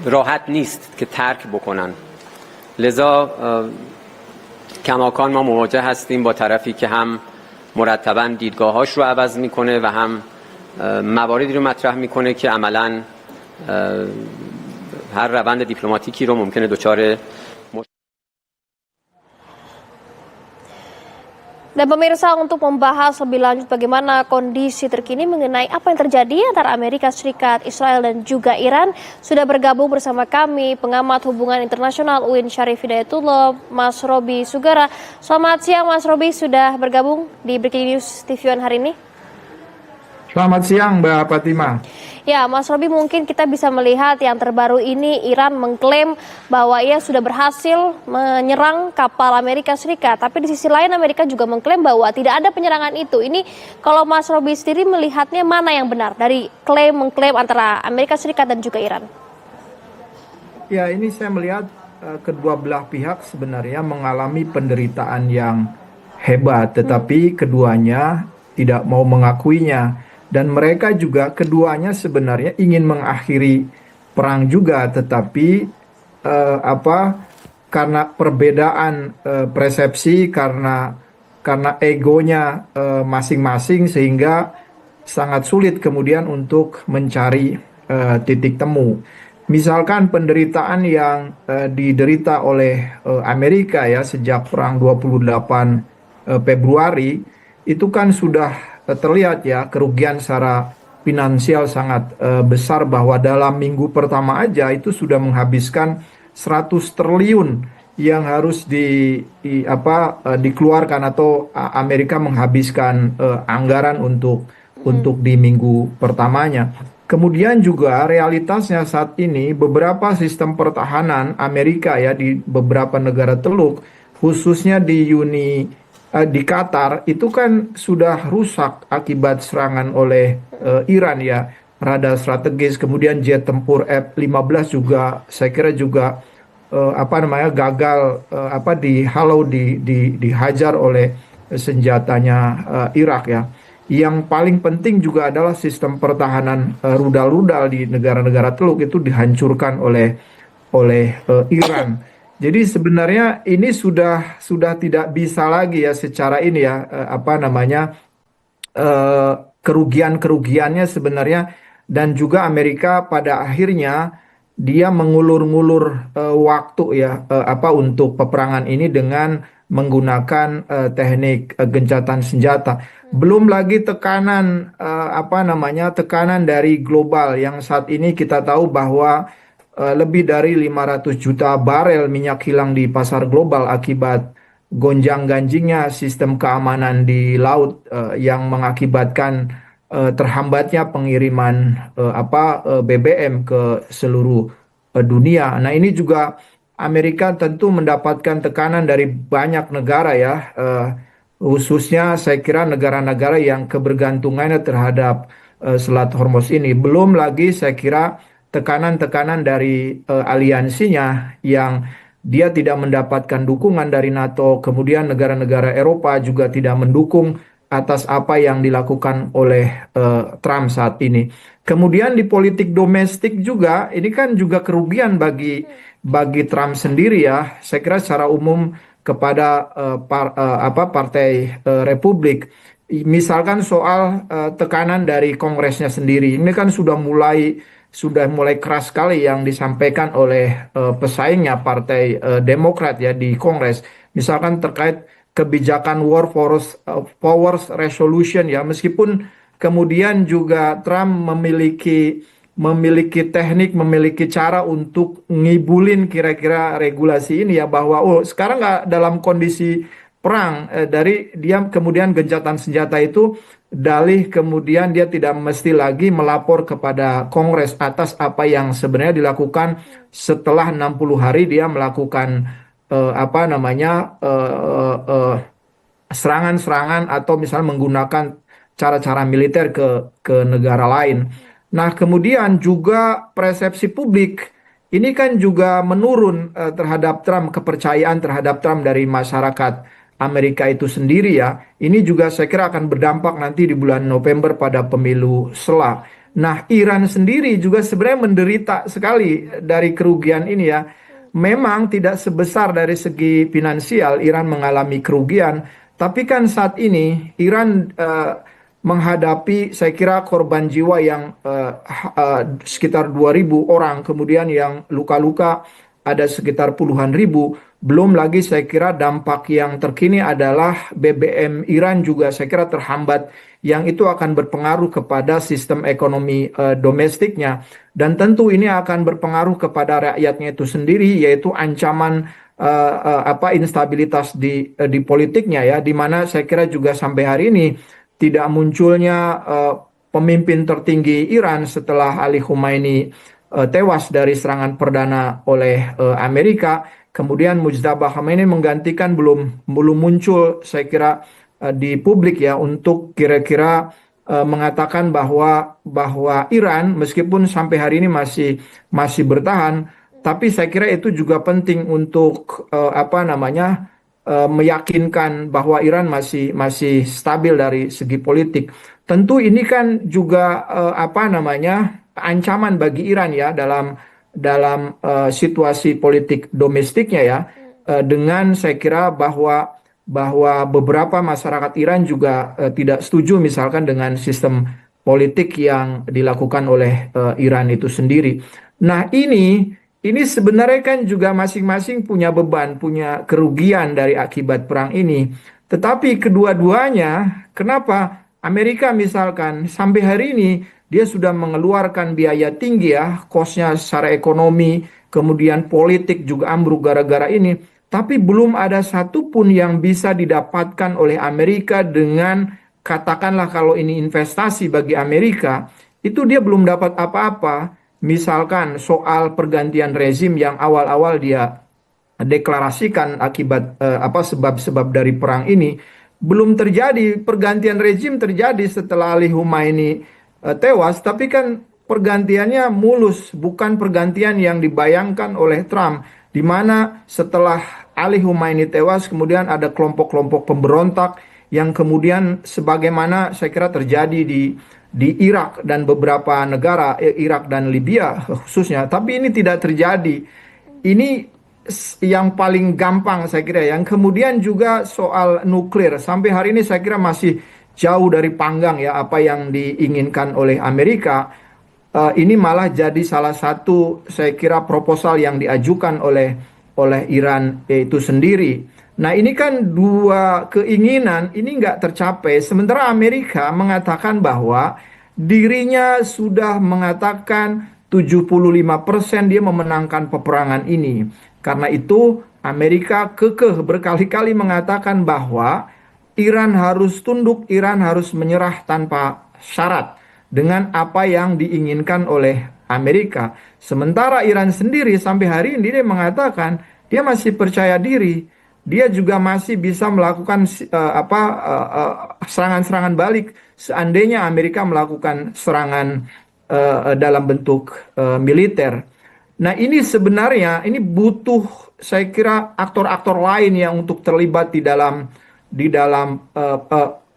Speaker 16: راحت نیست که ترک بکنن. لذا کماکان ما مواجه هستیم با طرفی که هم مرتباً دیدگاهاش رو عوض میکنه و هم مواردی رو مطرح میکنه که عملاً هر روند دیپلماتیکی رو ممکنه دچار.
Speaker 2: Dan pemirsa, untuk membahas lebih lanjut bagaimana kondisi terkini mengenai apa yang terjadi antara Amerika Serikat, Israel dan juga Iran, sudah bergabung bersama kami pengamat hubungan internasional UIN Syarif Hidayatullah, Mas Roby Sugara. Selamat siang Mas Roby, sudah bergabung di Breaking News TV One hari ini.
Speaker 6: Selamat siang Mbak Fatima.
Speaker 2: Ya, Mas Roby, mungkin kita bisa melihat yang terbaru ini Iran mengklaim bahwa ia sudah berhasil menyerang kapal Amerika Serikat. Tapi di sisi lain Amerika juga mengklaim bahwa tidak ada penyerangan itu. Ini kalau Mas Roby sendiri melihatnya mana yang benar dari mengklaim antara Amerika Serikat dan juga Iran?
Speaker 6: Ya, ini saya melihat kedua belah pihak sebenarnya mengalami penderitaan yang hebat. Tetapi keduanya tidak mau mengakuinya. Dan mereka juga keduanya sebenarnya ingin mengakhiri perang juga, tetapi karena perbedaan persepsi, karena egonya masing-masing sehingga sangat sulit kemudian untuk mencari titik temu. Misalkan penderitaan yang diderita oleh Amerika ya sejak perang 28 Februari itu kan sudah terlihat ya kerugian secara finansial sangat besar, bahwa dalam minggu pertama aja itu sudah menghabiskan 100 triliun yang harus dikeluarkan atau Amerika menghabiskan anggaran untuk di minggu pertamanya. Kemudian juga realitasnya saat ini beberapa sistem pertahanan Amerika ya di beberapa negara Teluk, khususnya di Qatar itu kan sudah rusak akibat serangan oleh Iran ya, radar strategis, kemudian jet tempur F-15 juga saya kira juga gagal dihalau dihajar oleh senjatanya Irak ya. Yang paling penting juga adalah sistem pertahanan rudal-rudal di negara-negara Teluk itu dihancurkan oleh Iran. Jadi sebenarnya ini sudah tidak bisa lagi ya secara ini ya kerugiannya sebenarnya, dan juga Amerika pada akhirnya dia mengulur-ngulur waktu ya untuk peperangan ini dengan menggunakan teknik gencatan senjata. Belum lagi tekanan tekanan dari global yang saat ini kita tahu bahwa lebih dari 500 juta barel minyak hilang di pasar global akibat gonjang-ganjingnya sistem keamanan di laut yang mengakibatkan terhambatnya pengiriman BBM ke seluruh dunia. Nah, ini juga Amerika tentu mendapatkan tekanan dari banyak negara ya, khususnya saya kira negara-negara yang kebergantungannya terhadap Selat Hormuz ini. Belum lagi saya kira tekanan-tekanan dari aliansinya yang dia tidak mendapatkan dukungan dari NATO, kemudian negara-negara Eropa juga tidak mendukung atas apa yang dilakukan oleh Trump saat ini. Kemudian di politik domestik juga, ini kan juga kerugian bagi Trump sendiri ya. Saya kira secara umum kepada Partai Republik. Misalkan soal tekanan dari Kongresnya sendiri, ini kan sudah mulai keras sekali yang disampaikan oleh pesaingnya Partai Demokrat ya di Kongres. Misalkan terkait kebijakan War Powers Resolution ya, meskipun kemudian juga Trump memiliki memiliki teknik, memiliki cara untuk ngibulin kira-kira regulasi ini ya, bahwa sekarang nggak dalam kondisi perang, dari dia kemudian gencatan senjata itu dalih kemudian dia tidak mesti lagi melapor kepada Kongres atas apa yang sebenarnya dilakukan setelah 60 hari dia melakukan serangan-serangan atau misalnya menggunakan cara-cara militer ke negara lain. Nah, kemudian juga persepsi publik ini kan juga menurun terhadap Trump, kepercayaan terhadap Trump dari masyarakat Amerika itu sendiri ya. Ini juga saya kira akan berdampak nanti di bulan November pada pemilu sela. Nah, Iran sendiri juga sebenarnya menderita sekali dari kerugian ini ya. Memang tidak sebesar dari segi finansial Iran mengalami kerugian, tapi kan saat ini Iran menghadapi saya kira korban jiwa yang sekitar 2.000 orang, kemudian yang luka-luka ada sekitar puluhan ribu. Belum lagi saya kira dampak yang terkini adalah BBM Iran juga saya kira terhambat, yang itu akan berpengaruh kepada sistem ekonomi domestiknya. Dan tentu ini akan berpengaruh kepada rakyatnya itu sendiri, yaitu ancaman instabilitas di politiknya ya, di mana saya kira juga sampai hari ini tidak munculnya pemimpin tertinggi Iran setelah Ali Khomeini tewas dari serangan perdana oleh Amerika. Kemudian Mujtaba Khomeini menggantikan belum muncul saya kira di publik ya, untuk kira-kira mengatakan bahwa Iran meskipun sampai hari ini masih bertahan, tapi saya kira itu juga penting untuk meyakinkan bahwa Iran masih stabil dari segi politik. Tentu ini kan juga ancaman bagi Iran ya dalam situasi politik domestiknya ya, dengan saya kira bahwa beberapa masyarakat Iran juga tidak setuju misalkan dengan sistem politik yang dilakukan oleh Iran itu sendiri. Nah, ini sebenarnya kan juga masing-masing punya beban, punya kerugian dari akibat perang ini. Tetapi kedua-duanya, kenapa Amerika misalkan sampai hari ini dia sudah mengeluarkan biaya tinggi ya, kosnya secara ekonomi, kemudian politik juga ambruk gara-gara ini. Tapi belum ada satupun yang bisa didapatkan oleh Amerika dengan, katakanlah kalau ini investasi bagi Amerika, itu dia belum dapat apa-apa. Misalkan soal pergantian rezim yang awal-awal dia deklarasikan akibat sebab-sebab dari perang ini, belum terjadi. Pergantian rezim terjadi setelah Ali Khomeini tewas, tapi kan pergantiannya mulus, bukan pergantian yang dibayangkan oleh Trump, di mana setelah Ali Khomeini tewas kemudian ada kelompok-kelompok pemberontak yang kemudian sebagaimana saya kira terjadi di Irak dan beberapa negara, Irak dan Libya khususnya. Tapi ini tidak terjadi. Ini yang paling gampang saya kira. Yang kemudian juga soal nuklir, sampai hari ini saya kira masih jauh dari panggang ya apa yang diinginkan oleh Amerika. Ini malah jadi salah satu saya kira proposal yang diajukan oleh Iran itu sendiri. Nah, ini kan dua keinginan ini nggak tercapai. Sementara Amerika mengatakan bahwa dirinya sudah mengatakan 75% dia memenangkan peperangan ini. Karena itu Amerika kekeh berkali-kali mengatakan bahwa Iran harus tunduk, Iran harus menyerah tanpa syarat dengan apa yang diinginkan oleh Amerika. Sementara Iran sendiri sampai hari ini dia mengatakan dia masih percaya diri. Dia juga masih bisa melakukan serangan-serangan balik seandainya Amerika melakukan serangan dalam bentuk militer. Nah, ini sebenarnya ini butuh saya kira aktor-aktor lain yang untuk terlibat di dalam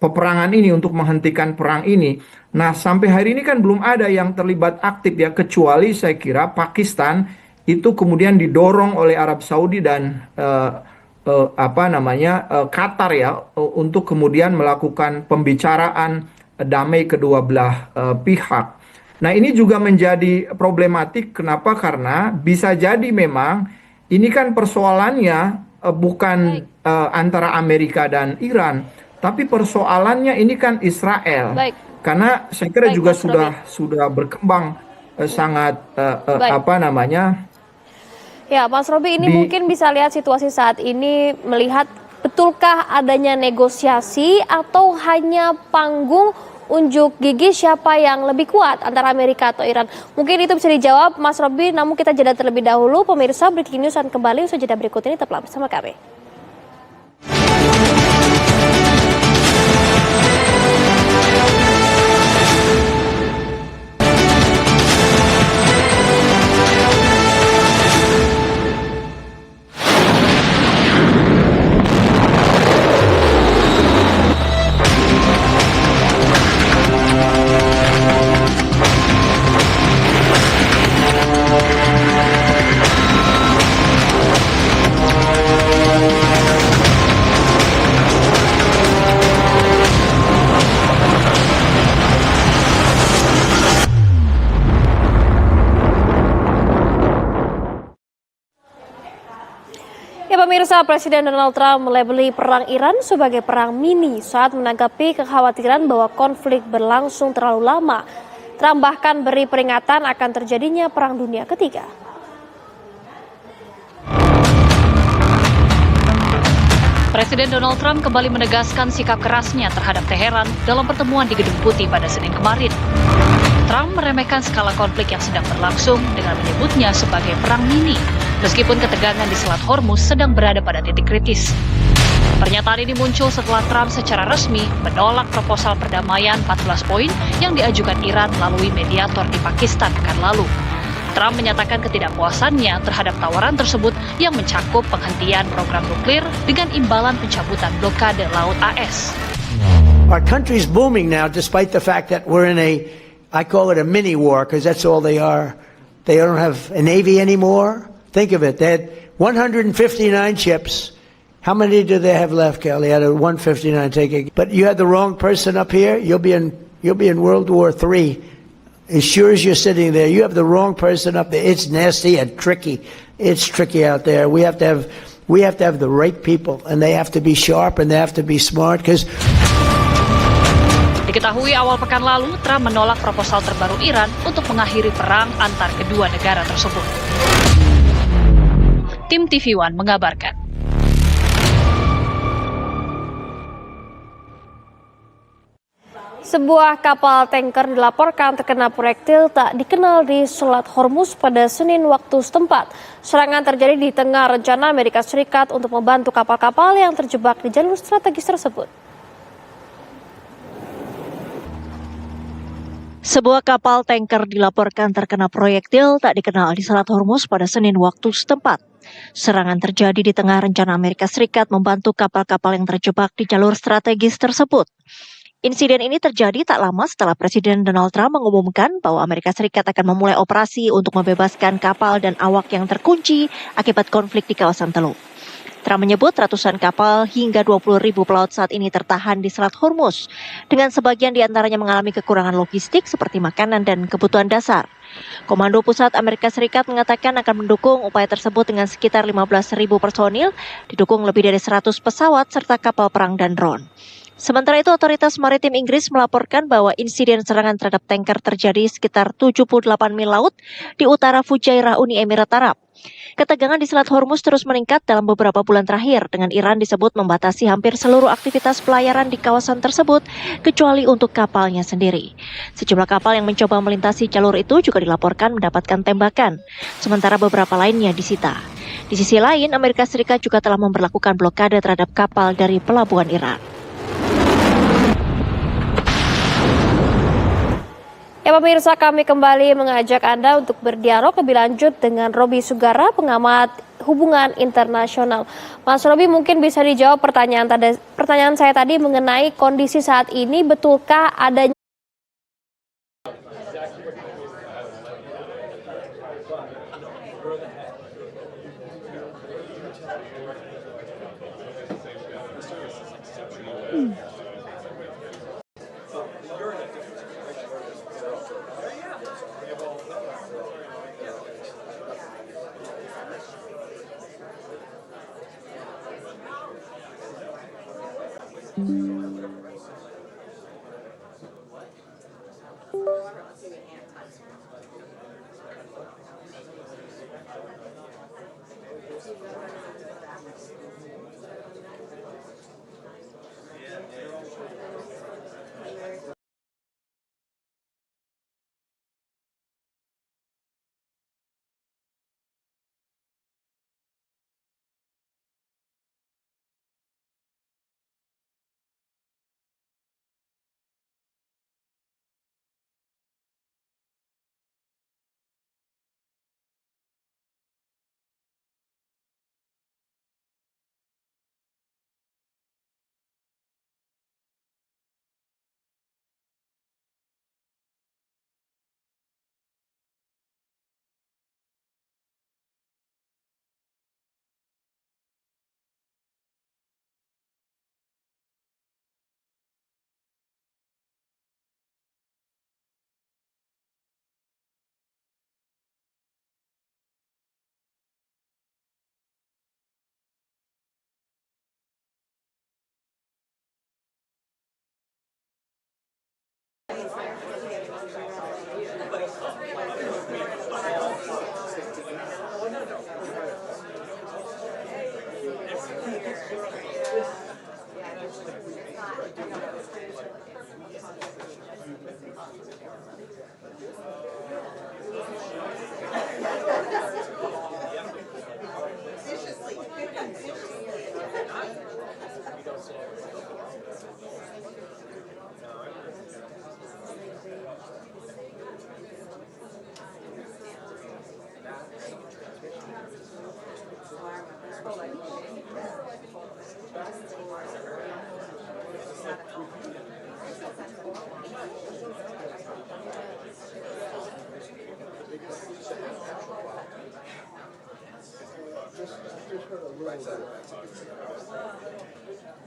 Speaker 6: peperangan ini untuk menghentikan perang ini. Nah, sampai hari ini kan belum ada yang terlibat aktif ya, kecuali saya kira Pakistan itu kemudian didorong oleh Arab Saudi dan Qatar ya untuk kemudian melakukan pembicaraan damai kedua belah pihak. Nah, ini juga menjadi problematik. Kenapa? Karena bisa jadi memang ini kan persoalannya bukan antara Amerika dan Iran, tapi persoalannya ini kan Israel. Karena saya kira juga sudah berkembang sangat
Speaker 2: Baik.
Speaker 6: apa namanya?
Speaker 2: Ya, Mas Robi, ini mungkin bisa lihat situasi saat ini, melihat betulkah adanya negosiasi atau hanya panggung unjuk gigi siapa yang lebih kuat antara Amerika atau Iran? Mungkin itu bisa dijawab Mas Robi, namun kita jeda terlebih dahulu. Pemirsa, Breaking News akan kembali usai jeda berikut ini, tetaplah bersama kami. Ya pemirsa, Presiden Donald Trump melabeli perang Iran sebagai perang mini saat menanggapi kekhawatiran bahwa konflik berlangsung terlalu lama. Trump bahkan beri peringatan akan terjadinya perang dunia ketiga.
Speaker 7: Presiden Donald Trump kembali menegaskan sikap kerasnya terhadap Teheran dalam pertemuan di Gedung Putih pada Senin kemarin. Trump meremehkan skala konflik yang sedang berlangsung dengan menyebutnya sebagai perang mini, meskipun ketegangan di Selat Hormuz sedang berada pada titik kritis. Pernyataan ini muncul setelah Trump secara resmi menolak proposal perdamaian 14 poin yang diajukan Iran melalui mediator di Pakistan pekan lalu. Trump menyatakan ketidakpuasannya terhadap tawaran tersebut yang mencakup penghentian program nuklir dengan imbalan pencabutan blokade laut AS.
Speaker 3: Our country's booming now, despite the fact that we're in I call it a mini war, because that's all they are. They don't have a navy anymore. Think of it. They had 159 ships. How many do they have left, Kelly? Out of 159, but you had the wrong person up here, you'll be in World War III. As sure as you're sitting there, you have the wrong person up there. It's nasty and tricky. It's tricky out there. We have to have the right people, and they have to be sharp and they have to be smart, because
Speaker 7: Diketahui awal pekan lalu, Trump menolak proposal terbaru Iran untuk mengakhiri perang antar kedua negara tersebut. Tim TV One mengabarkan.
Speaker 2: Sebuah kapal tanker dilaporkan terkena proyektil tak dikenal di Selat Hormuz pada Senin waktu setempat. Serangan terjadi di tengah rencana Amerika Serikat untuk membantu kapal-kapal yang terjebak di jalur strategis tersebut.
Speaker 4: Sebuah kapal tanker dilaporkan terkena proyektil tak dikenal di Selat Hormuz pada Senin waktu setempat. Serangan terjadi di tengah rencana Amerika Serikat membantu kapal-kapal yang terjebak di jalur strategis tersebut. Insiden ini terjadi tak lama setelah Presiden Donald Trump mengumumkan bahwa Amerika Serikat akan memulai operasi untuk membebaskan kapal dan awak yang terkunci akibat konflik di kawasan Teluk. Trump menyebut ratusan kapal hingga 20.000 pelaut saat ini tertahan di Selat Hormuz, dengan sebagian diantaranya mengalami kekurangan logistik seperti makanan dan kebutuhan dasar. Komando Pusat Amerika Serikat mengatakan akan mendukung upaya tersebut dengan sekitar 15.000 personil, didukung lebih dari 100 pesawat serta kapal perang dan drone. Sementara itu, otoritas maritim Inggris melaporkan bahwa insiden serangan terhadap tanker terjadi sekitar 78 mil laut di utara Fujairah, Uni Emirat Arab. Ketegangan di Selat Hormuz terus meningkat dalam beberapa bulan terakhir, dengan Iran disebut membatasi hampir seluruh aktivitas pelayaran di kawasan tersebut, kecuali untuk kapalnya sendiri. Sejumlah kapal yang mencoba melintasi jalur itu juga dilaporkan mendapatkan tembakan, sementara beberapa lainnya disita. Di sisi lain, Amerika Serikat juga telah memberlakukan blokade terhadap kapal dari pelabuhan Iran.
Speaker 2: Ya pemirsa, kami kembali mengajak Anda untuk berdialog lebih lanjut dengan Robi Sugara, pengamat hubungan internasional. Mas Robi, mungkin bisa dijawab pertanyaan saya tadi mengenai kondisi saat ini, betulkah adanya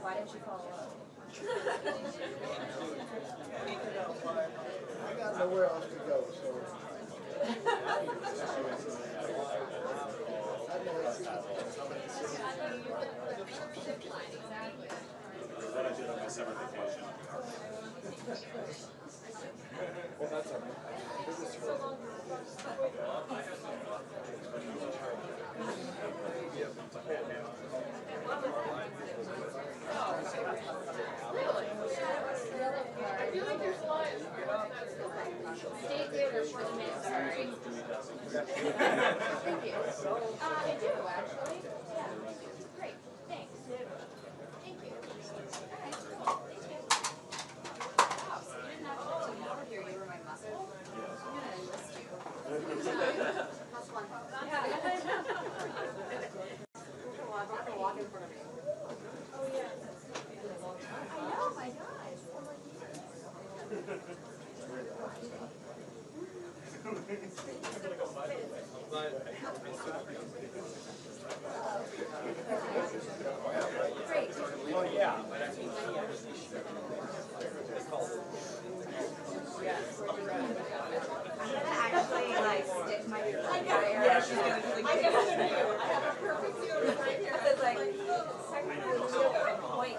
Speaker 9: Why didn't you follow up?
Speaker 3: I got nowhere else to go, so. Well, that's
Speaker 9: Stay there for 20 minutes, alright? Thank you. I do, actually. Yeah. Great, thanks. Thank you. Alright, cool. Thank you. Wow, so you didn't have to come over here, you were my muscle? I'm gonna enlist you. How's fun? Walk in front of me. Oh, yeah. I know, my gosh. For like years. Great. Oh yeah, but I mean, I'm gonna actually like stick my yeah, she's gonna do like I have a perfect view right here. It's like second point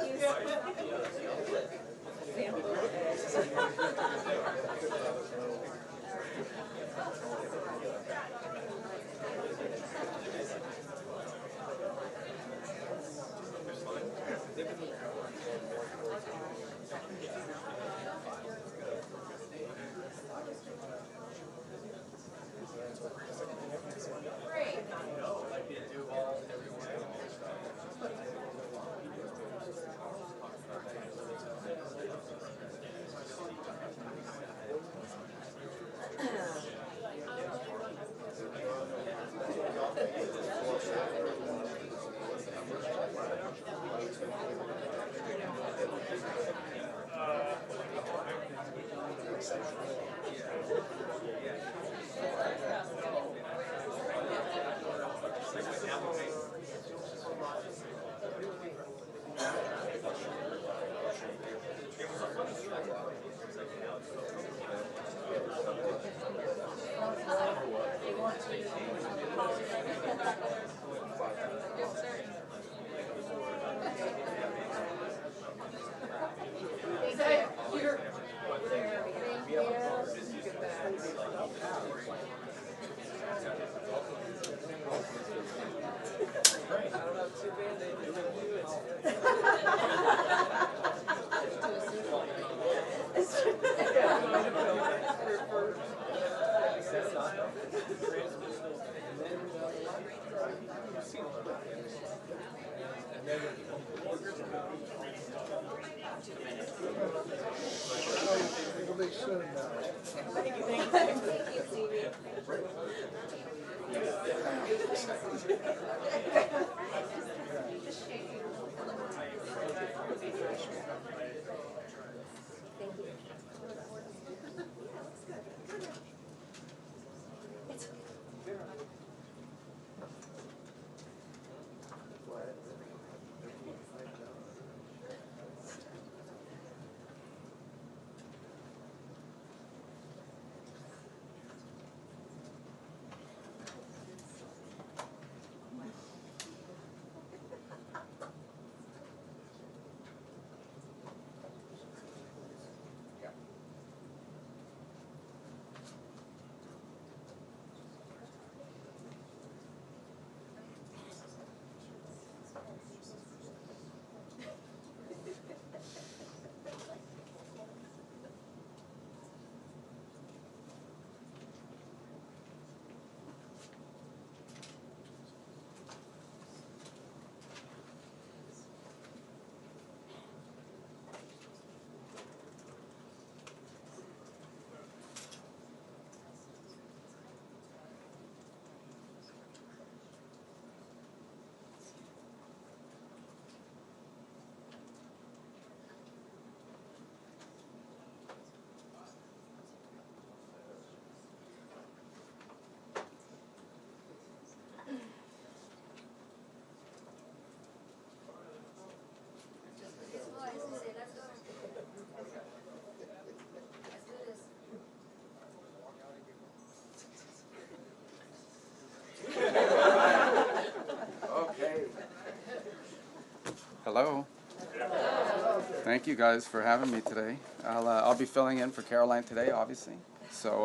Speaker 11: thank you guys for having me today. I'll be filling in for Caroline today, obviously. So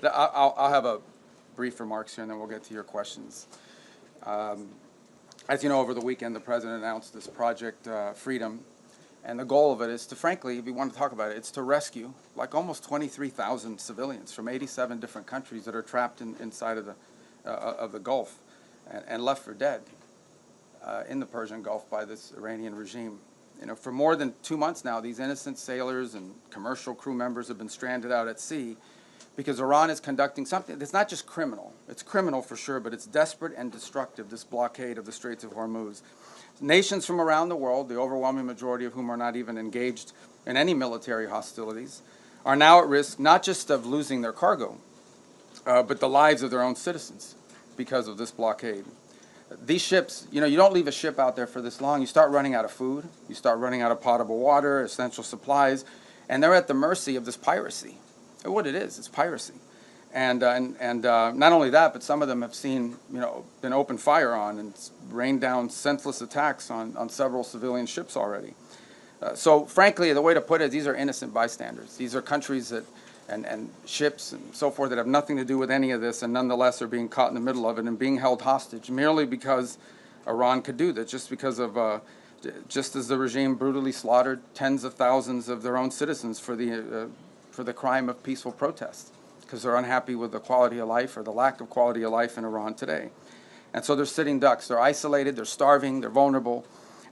Speaker 11: I'll have a brief remarks here, and then we'll get to your questions. As you know, over the weekend, the president announced this Project Freedom, and the goal of it is to, frankly, if you want to talk about it, it's to rescue like almost 23,000 civilians from 87 different countries that are trapped inside of the Gulf and left for dead in the Persian Gulf by this Iranian regime. You know, for more than 2 months now, these innocent sailors and commercial crew members have been stranded out at sea because Iran is conducting something that's not just criminal. It's criminal for sure, but it's desperate and destructive, this blockade of the Straits of Hormuz. Nations from around the world, the overwhelming majority of whom are not even engaged in any military hostilities, are now at risk not just of losing their cargo, but the lives of their own citizens because of this blockade. These ships, you know, you don't leave a ship out there for this long. You start running out of food, you start running out of potable water, essential supplies, and they're at the mercy of this piracy. And what it is, it's piracy. And not only that, but some of them have seen, you know, been opened fire on and rained down senseless attacks on several civilian ships already. So frankly, the way to put it, these are innocent bystanders. These are countries that, and ships and so forth that have nothing to do with any of this and nonetheless are being caught in the middle of it and being held hostage merely because Iran could do that, just because of, just as the regime brutally slaughtered tens of thousands of their own citizens for the crime of peaceful protest, because they're unhappy with the quality of life or the lack of quality of life in Iran today. And so they're sitting ducks. They're isolated, they're starving, they're vulnerable,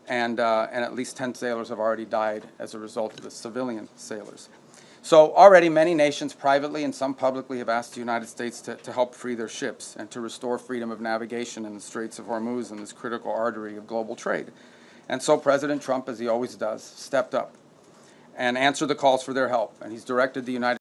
Speaker 11: and at least 10 sailors have already died as a result of the civilian sailors. So already many nations privately and some publicly have asked the United States to help free their ships and to restore freedom of navigation in the Straits of Hormuz and this critical artery of global trade. And so President Trump, as he always does, stepped up and answered the calls for their help. And he's directed the United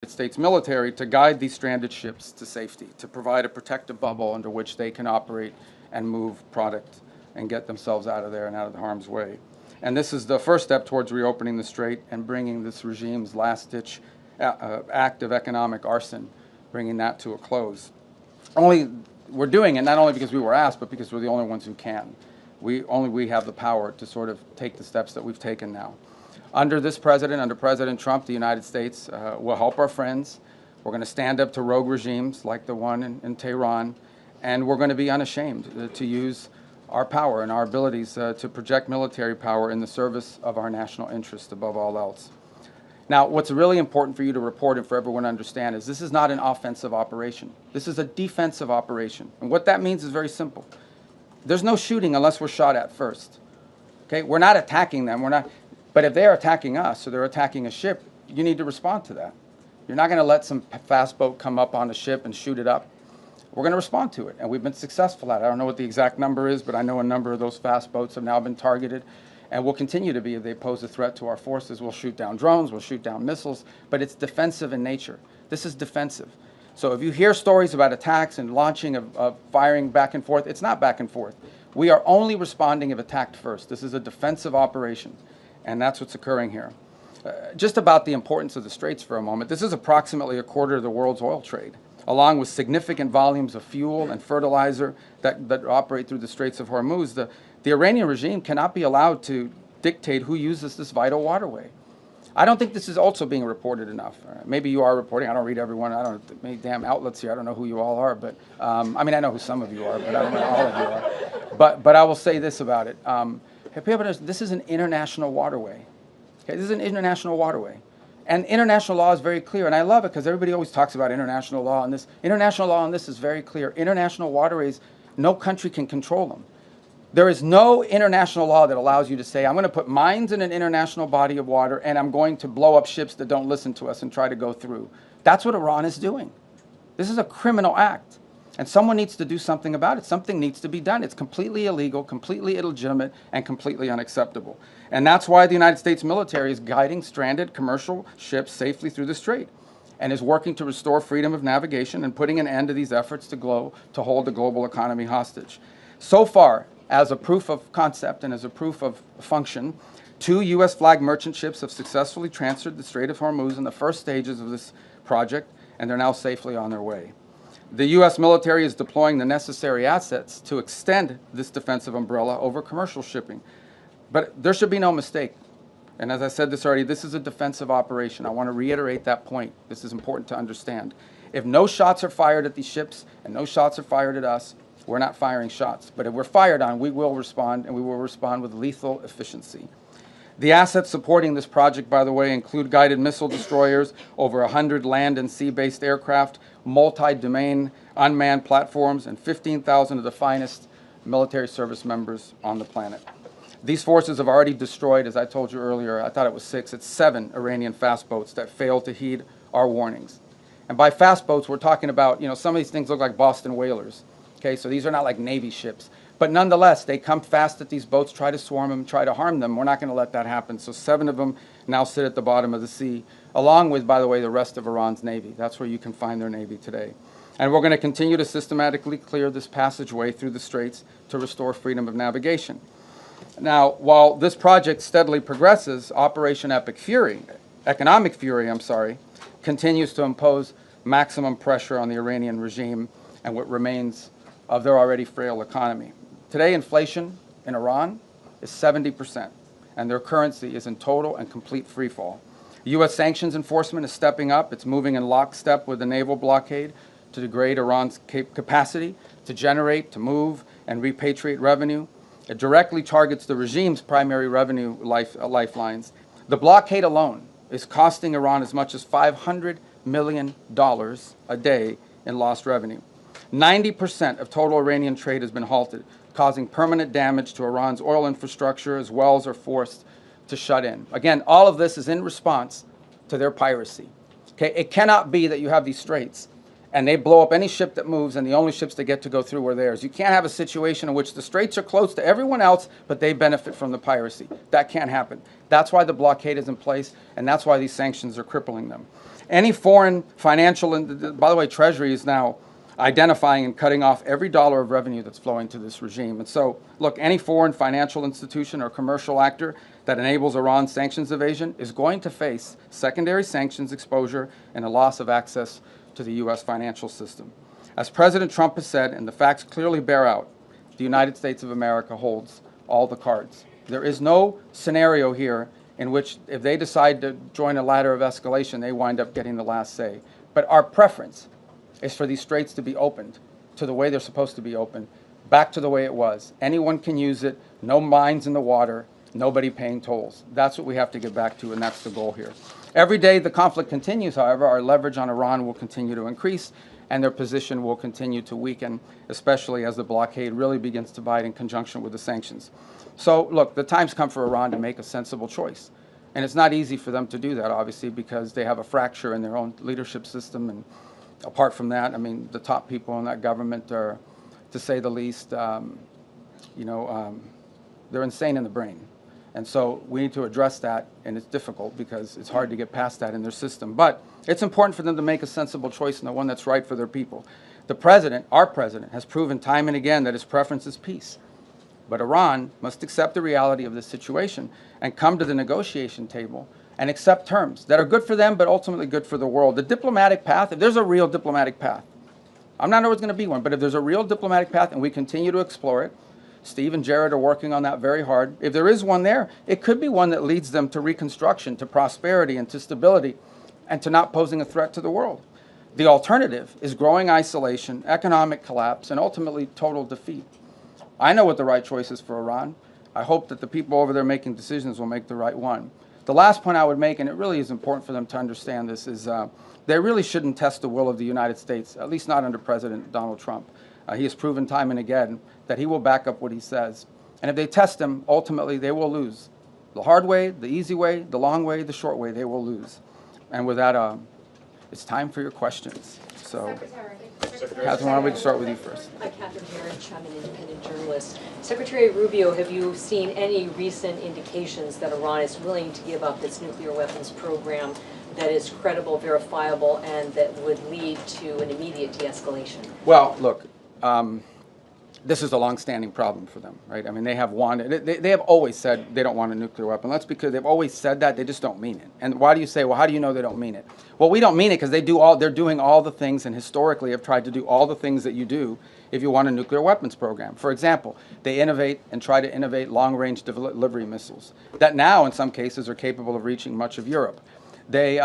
Speaker 11: States military to guide these stranded ships to safety, to provide a protective bubble under which they can operate and move product and get themselves out of there and out of harm's way. And this is the first step towards reopening the strait and bringing this regime's last-ditch act of economic arson, bringing that to a close. We're doing it not only because we were asked, but because we're the only ones who can. Only we have the power to sort of take the steps that we've taken now. Under this president, under President Trump, the United States will help our friends. We're going to stand up to rogue regimes like the one in Tehran, and we're going to be unashamed to use our power and our abilities to project military power in the service of our national interest above all else. Now, what's really important for you to report and for everyone to understand is this is not an offensive operation. This is a defensive operation. And what that means is very simple. There's no shooting unless we're shot at first. Okay? We're not attacking them. But if they're attacking us or they're attacking a ship, you need to respond to that. You're not going to let some fast boat come up on a ship and shoot it up. We're going to respond to it, and we've been successful at it. I don't know what the exact number is, but I know a number of those fast boats have now been targeted, and will continue to be if they pose a threat to our forces. We'll shoot down drones, we'll shoot down missiles, but it's defensive in nature. This is defensive. So if you hear stories about attacks and launching of firing back and forth, it's not back and forth. We are only responding if attacked first. This is a defensive operation. And that's what's occurring here. Just about the importance of the Straits for a moment. This is approximately a quarter of the world's oil trade, along with significant volumes of fuel and fertilizer that operate through the Straits of Hormuz. The Iranian regime cannot be allowed to dictate who uses this vital waterway. I don't think this is also being reported enough. Maybe you are reporting. I don't read everyone. I don't know many damn outlets here. I don't know who you all are, but I mean, I know who some of you are, but I don't know all of you are. But I will say this about it. This is an international waterway. Okay, this is an international waterway. And international law is very clear, and I love it because everybody always talks about international law, and this international law on this is very clear. International waterways, no country can control them. There is no international law that allows you to say, I'm going to put mines in an international body of water, and I'm going to blow up ships that don't listen to us and try to go through. That's what Iran is doing. This is a criminal act. And someone needs to do something about it. Something needs to be done. It's completely illegal, completely illegitimate, and completely unacceptable. And that's why the United States military is guiding stranded commercial ships safely through the strait and is working to restore freedom of navigation and putting an end to these efforts to hold the global economy hostage. So far, as a proof of concept and as a proof of function, 2 U.S. flag merchant ships have successfully transferred the Strait of Hormuz in the first stages of this project, and they're now safely on their way. The U.S. military is deploying the necessary assets to extend this defensive umbrella over commercial shipping. But there should be no mistake. And as I said this already, this is a defensive operation. I want to reiterate that point. This is important to understand. If no shots are fired at these ships and no shots are fired at us, we're not firing shots. But if we're fired on, we will respond, and we will respond with lethal efficiency. The assets supporting this project, by the way, include guided missile destroyers, over 100 land and sea-based aircraft, multi-domain unmanned platforms, and 15,000 of the finest military service members on the planet. These forces have already destroyed, as I told you earlier, I thought it was 6, it's 7 Iranian fast boats that failed to heed our warnings. And by fast boats, we're talking about, some of these things look like Boston whalers. Okay, so these are not like Navy ships. But nonetheless, they come fast at these boats, try to swarm them, try to harm them. We're not going to let that happen. So 7 of them now sit at the bottom of the sea, along with, by the way, the rest of Iran's Navy. That's where you can find their Navy today. And we're going to continue to systematically clear this passageway through the straits to restore freedom of navigation. Now, while this project steadily progresses, Operation Economic Fury, continues to impose maximum pressure on the Iranian regime and what remains of their already frail economy. Today, inflation in Iran is 70%, and their currency is in total and complete freefall. U.S. sanctions enforcement is stepping up. It's moving in lockstep with the naval blockade to degrade Iran's capacity to generate, to move, and repatriate revenue. It directly targets the regime's primary revenue lifelines. The blockade alone is costing Iran as much as $500 million a day in lost revenue. 90% of total Iranian trade has been halted, causing permanent damage to Iran's oil infrastructure as wells are forced to shut in. Again, all of this is in response to their piracy. Okay? It cannot be that you have these straits and they blow up any ship that moves and the only ships that get to go through are theirs. You can't have a situation in which the straits are closed to everyone else, but they benefit from the piracy. That can't happen. That's why the blockade is in place, and that's why these sanctions are crippling them. Any foreign financial, by the way, Treasury is now identifying and cutting off every dollar of revenue that's flowing to this regime. And so, look, any foreign financial institution or commercial actor that enables Iran's sanctions evasion is going to face secondary sanctions exposure and a loss of access to the U.S. financial system. As President Trump has said, and the facts clearly bear out, the United States of America holds all the cards. There is no scenario here in which if they decide to join a ladder of escalation, they wind up getting the last say. But our preference is for these straits to be opened to the way they're supposed to be opened, back to the way it was. Anyone can use it, no mines in the water, nobody paying tolls. That's what we have to get back to, and that's the goal here. Every day the conflict continues, however, our leverage on Iran will continue to increase, and their position will continue to weaken, especially as the blockade really begins to bite in conjunction with the sanctions. So, look, the time's come for Iran to make a sensible choice. And it's not easy for them to do that, obviously, because they have a fracture in their own leadership system. And apart from that, I mean, the top people in that government are, to say the least, they're insane in the brain. And so we need to address that, and it's difficult because it's hard to get past that in their system. But it's important for them to make a sensible choice and the one that's right for their people. The president, our president, has proven time and again that his preference is peace. But Iran must accept the reality of this situation and come to the negotiation table and accept terms that are good for them but ultimately good for the world. The diplomatic path, if there's a real diplomatic path, I'm not sure there's going to be one, but if there's a real diplomatic path and we continue to explore it, Steve and Jared are working on that very hard. If there is one there, it could be one that leads them to reconstruction, to prosperity, and to stability, and to not posing a threat to the world. The alternative is growing isolation, economic collapse, and ultimately total defeat. I know what the right choice is for Iran. I hope that the people over there making decisions will make the right one. The last point I would make, and it really is important for them to understand this, is they really shouldn't test the will of the United States, at least not under President Donald Trump. He has proven time and again that he will back up what he says. And if they test him, ultimately they will lose. The hard way, the easy way, the long way, the short way, they will lose. And with that, it's time for your questions. So, Catherine, why don't we start with you first?
Speaker 12: Hi, Catherine Herridge. I'm an independent journalist. Secretary Rubio, have you seen any recent indications that Iran is willing to give up its nuclear weapons program that is credible, verifiable, and that would lead to an immediate de-escalation?
Speaker 11: Well, look, this is a long-standing problem for them, right? I mean, they have wanted, they have always said they don't want a nuclear weapon. That's because they've always said that, they just don't mean it. And why do you say, well, how do you know they don't mean it? Well, we don't mean it because they're doing all the things, and historically have tried to do all the things that you do if you want a nuclear weapons program. For example, they innovate and try to innovate long-range delivery missiles that now, in some cases, are capable of reaching much of Europe. They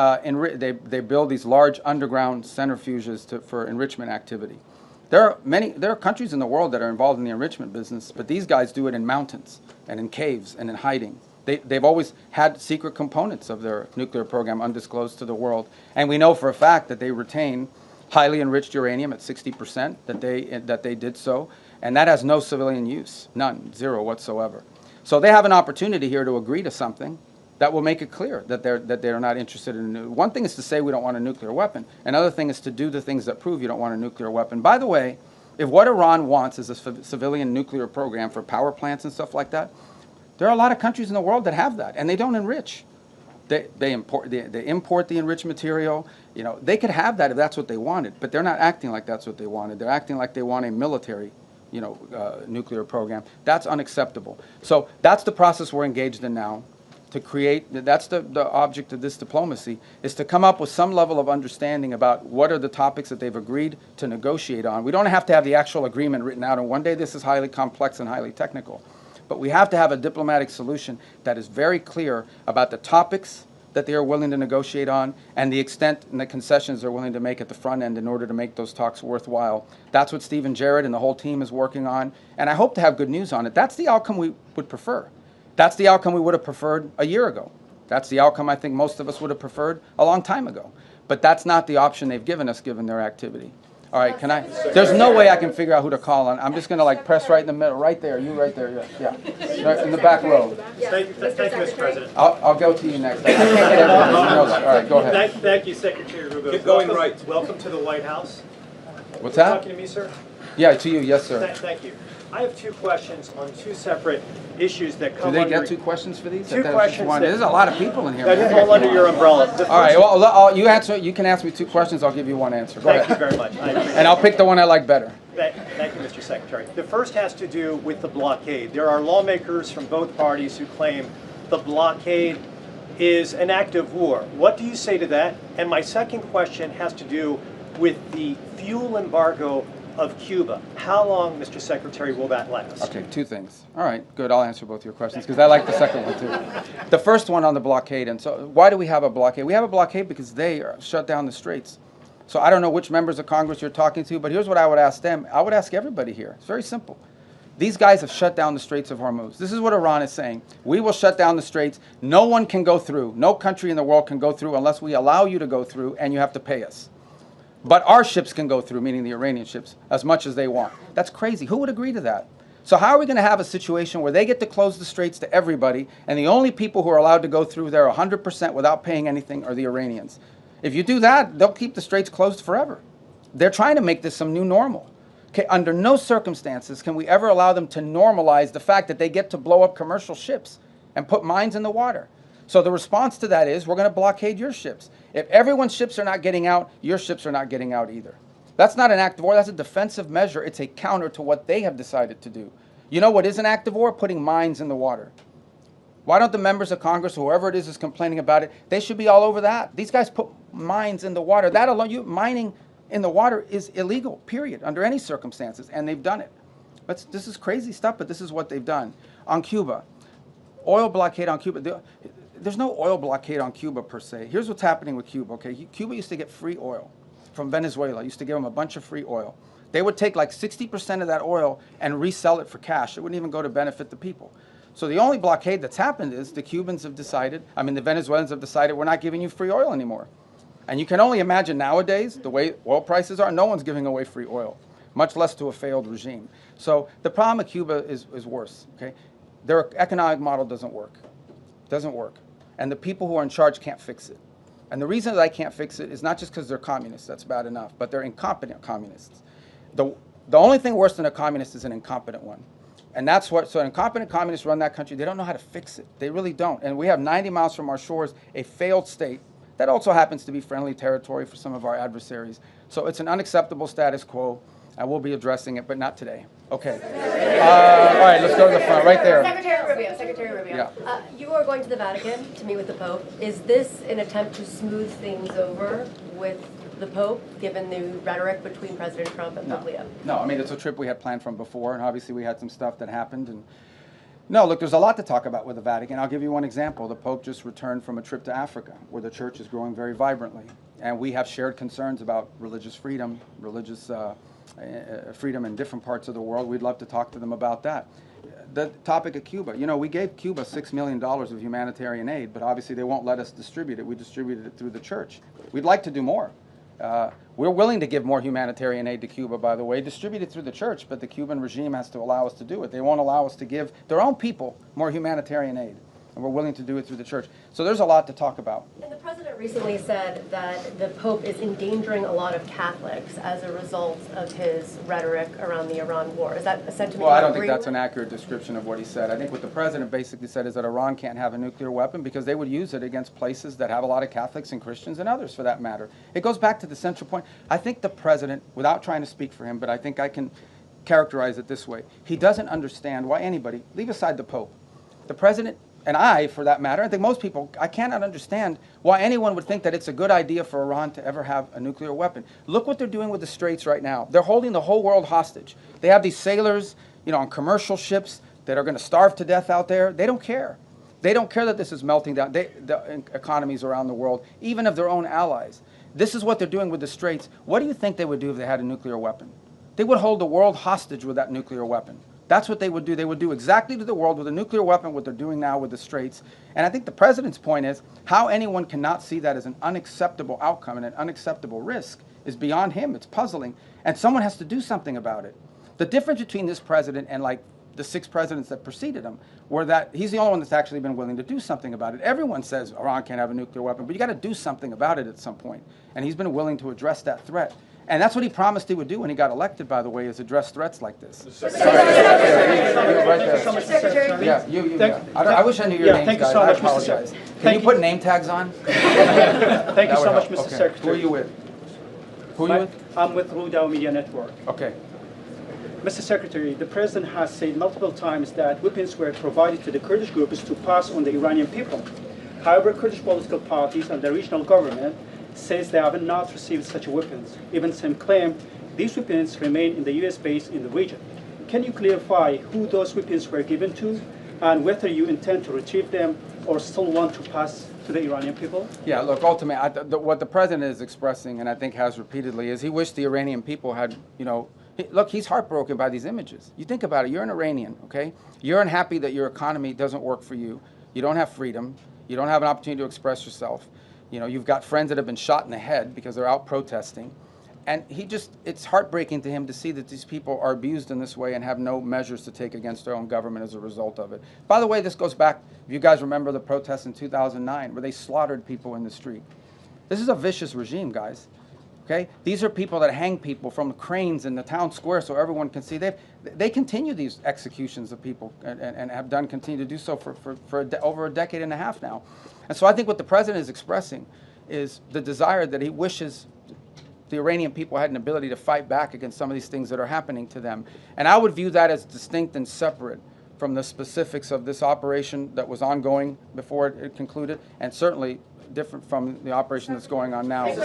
Speaker 11: build these large underground centrifuges for enrichment activity. There are countries in the world that are involved in the enrichment business, but these guys do it in mountains and in caves and in hiding. They've always had secret components of their nuclear program undisclosed to the world, and we know for a fact that they retain highly enriched uranium at 60%, that they did so, and that has no civilian use, none, zero whatsoever. So they have an opportunity here to agree to something that will make it clear that they're not interested in one thing is to say we don't want a nuclear weapon. Another thing is to do the things that prove you don't want a nuclear weapon. By the way, if what Iran wants is a civilian nuclear program for power plants and stuff like that, there are a lot of countries in the world that have that, and they don't enrich. They import the enriched material. You know, they could have that if that's what they wanted, but they're not acting like that's what they wanted. They're acting like they want a military, nuclear program. That's unacceptable. So that's the process we're engaged in now. To create, that's the object of this diplomacy, is to come up with some level of understanding about what are the topics that they've agreed to negotiate on. We don't have to have the actual agreement written out, and one day this is highly complex and highly technical. But we have to have a diplomatic solution that is very clear about the topics that they are willing to negotiate on and the extent and the concessions they're willing to make at the front end in order to make those talks worthwhile. That's what Stephen Jarrett and the whole team is working on, and I hope to have good news on it. That's the outcome we would prefer. That's the outcome we would have preferred a year ago. That's the outcome I think most of us would have preferred a long time ago. But that's not the option they've given us, given their activity. All right, there's no way I can figure out who to call on. I'm just going to press right in the middle, right there, you right there, yeah. Right in the back row.
Speaker 10: Thank you, Mr. President.
Speaker 11: I'll go to you next. I can't get everything, you know that. All right, go ahead.
Speaker 10: Thank you, Secretary Rubio. Keep going right. Welcome to the White House.
Speaker 11: What's that?
Speaker 10: Talking to me, sir?
Speaker 11: Yeah, to you, yes, sir.
Speaker 10: Thank you. I have two questions on two separate issues that come
Speaker 11: Do they
Speaker 10: under...
Speaker 11: get two questions for these?
Speaker 10: Two questions.
Speaker 11: There's a lot of people in here.
Speaker 10: That fall under your umbrella.
Speaker 11: All right, well, you answer. You can ask me two questions. I'll give you one answer. Go ahead.
Speaker 10: Thank you very much.
Speaker 11: And I'll pick the one I like better.
Speaker 10: Thank you, Mr. Secretary. The first has to do with the blockade. There are lawmakers from both parties who claim the blockade is an act of war. What do you say to that? And my second question has to do with the fuel embargo of Cuba. How long, Mr. Secretary, will that last?
Speaker 11: Okay, two things. All right, good. I'll answer both your questions because I like the second one too. The first one on the blockade. And so why do we have a blockade? We have a blockade because they shut down the straits. So I don't know which members of Congress you're talking to, but here's what I would ask them. I would ask everybody here. It's very simple. These guys have shut down the Straits of Hormuz. This is what Iran is saying. We will shut down the straits. No one can go through. No country in the world can go through unless we allow you to go through, and you have to pay us. But our ships can go through, meaning the Iranian ships, as much as they want. That's crazy. Who would agree to that? So how are we going to have a situation where they get to close the straits to everybody, and the only people who are allowed to go through there 100% without paying anything are the Iranians? If you do that, they'll keep the straits closed forever. They're trying to make this some new normal. Okay, under no circumstances can we ever allow them to normalize the fact that they get to blow up commercial ships and put mines in the water. So the response to that is we're going to blockade your ships. If everyone's ships are not getting out, your ships are not getting out either. That's not an act of war. That's a defensive measure. It's a counter to what they have decided to do. You know what is an act of war? Putting mines in the water. Why don't the members of Congress, or whoever it is complaining about it, they should be all over that. These guys put mines in the water. That alone, mining in the water is illegal, period, under any circumstances, and they've done it. This is crazy stuff, but this is what they've done. On Cuba, oil blockade on Cuba. There's no oil blockade on Cuba per se. Here's what's happening with Cuba, okay? Cuba used to get free oil from Venezuela. Used to give them a bunch of free oil. They would take like 60% of that oil and resell it for cash. It wouldn't even go to benefit the people. So the only blockade that's happened is the Cubans have decided, the Venezuelans have decided we're not giving you free oil anymore. And you can only imagine nowadays, the way oil prices are, no one's giving away free oil, much less to a failed regime. So the problem with Cuba is worse, okay? Their economic model doesn't work. Doesn't work. And the people who are in charge can't fix it. And the reason that I can't fix it is not just because they're communists, that's bad enough, but they're incompetent communists. The only thing worse than a communist is an incompetent one. And that's what, so incompetent communists run that country. They don't know how to fix it. They really don't. And we have 90 miles from our shores, a failed state that also happens to be friendly territory for some of our adversaries. So it's an unacceptable status quo. I will be addressing it, but not today. Okay. All right, let's go to the front, right there.
Speaker 13: Secretary Rubio,
Speaker 11: Yeah.
Speaker 13: you are going to the Vatican to meet with the Pope. Is this an attempt to smooth things over with the Pope, given the rhetoric between President Trump and Pope Leo?
Speaker 11: No, I mean, it's a trip we had planned from before, and obviously we had some stuff that happened. And no, look, there's a lot to talk about with the Vatican. I'll give you one example. The Pope just returned from a trip to Africa, where the church is growing very vibrantly. And we have shared concerns about religious freedom, religious freedom in different parts of the world. We'd love to talk to them about that. The topic of Cuba, you know, we gave Cuba $6 million of humanitarian aid, but obviously they won't let us distribute it. We distributed it through the church. We'd like to do more. We're willing to give more humanitarian aid to Cuba, by the way, distributed through the church, but the Cuban regime has to allow us to do it. They won't allow us to give their own people more humanitarian aid, and we're willing to do it through the church. So there's a lot to talk about.
Speaker 13: And the president recently said that the Pope is endangering a lot of Catholics as a result of his rhetoric around the Iran war. Is that a sentiment
Speaker 11: Well, I
Speaker 13: you
Speaker 11: don't
Speaker 13: agree
Speaker 11: think that's
Speaker 13: with?
Speaker 11: an accurate description of what he said. I think what the president basically said is that Iran can't have a nuclear weapon because they would use it against places that have a lot of Catholics and Christians and others for that matter. It goes back to the central point. I think the president, without trying to speak for him, but I think I can characterize it this way. He doesn't understand why anybody, leave aside the Pope, the president, and I, for that matter, I think most people, I cannot understand why anyone would think that it's a good idea for Iran to ever have a nuclear weapon. Look what they're doing with the Straits right now. They're holding the whole world hostage. They have these sailors, you know, on commercial ships that are going to starve to death out there. They don't care. They don't care that this is melting down the economies around the world, even of their own allies. This is what they're doing with the Straits. What do you think they would do if they had a nuclear weapon? They would hold the world hostage with that nuclear weapon. That's what they would do. They would do exactly to the world with a nuclear weapon what they're doing now with the Straits. And I think the president's point is how anyone cannot see that as an unacceptable outcome and an unacceptable risk is beyond him. It's puzzling. And someone has to do something about it. The difference between this president and like the 6 presidents that preceded him were that he's the only one that's actually been willing to do something about it. Everyone says Iran can't have a nuclear weapon, but you got to do something about it at some point. And he's been willing to address that threat. And that's what he promised he would do when he got elected, by the way, is address threats like this. I wish I knew your names, guys. I apologize. Can you put name tags on?
Speaker 22: Thank you so much, Mr. Secretary.
Speaker 11: Who are you with? Who are you with?
Speaker 22: I'm with Rudao Media Network.
Speaker 11: Okay.
Speaker 22: Mr. Secretary, the President has said multiple times that weapons were provided to the Kurdish groups to pass on the Iranian people. However, Kurdish political parties and the regional government says they have not received such weapons. Even some claim these weapons remain in the U.S. base in the region. Can you clarify who those weapons were given to and whether you intend to retrieve them or still want to pass to the Iranian people?
Speaker 11: Yeah, look, ultimately, what the president is expressing, and I think has repeatedly, is he wished the Iranian people had, you know, look, he's heartbroken by these images. You think about it, you're an Iranian, okay? You're unhappy that your economy doesn't work for you. You don't have freedom. You don't have an opportunity to express yourself. You know, you've got friends that have been shot in the head because they're out protesting. And it's heartbreaking to him to see that these people are abused in this way and have no measures to take against their own government as a result of it. By the way, this goes back, if you guys remember the protests in 2009 where they slaughtered people in the street. This is a vicious regime, guys. Okay? These are people that hang people from cranes in the town square so everyone can see. They continue these executions of people and have continue to do so for over a decade and a half now. And so I think what the president is expressing is the desire that he wishes the Iranian people had an ability to fight back against some of these things that are happening to them. And I would view that as distinct and separate from the specifics of this operation that was ongoing before it concluded, and certainly different from the operation that's going on now. Right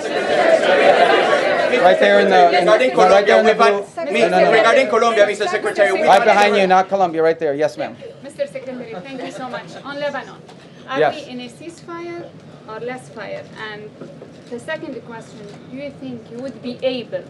Speaker 11: there in the...
Speaker 22: Regarding Colombia, Mr. Secretary...
Speaker 11: Right behind you, not Colombia, right there. Yes, ma'am.
Speaker 23: Mr. Secretary, thank you so much. On Lebanon, are we in a ceasefire or less fire? And the second question, do you think you would be able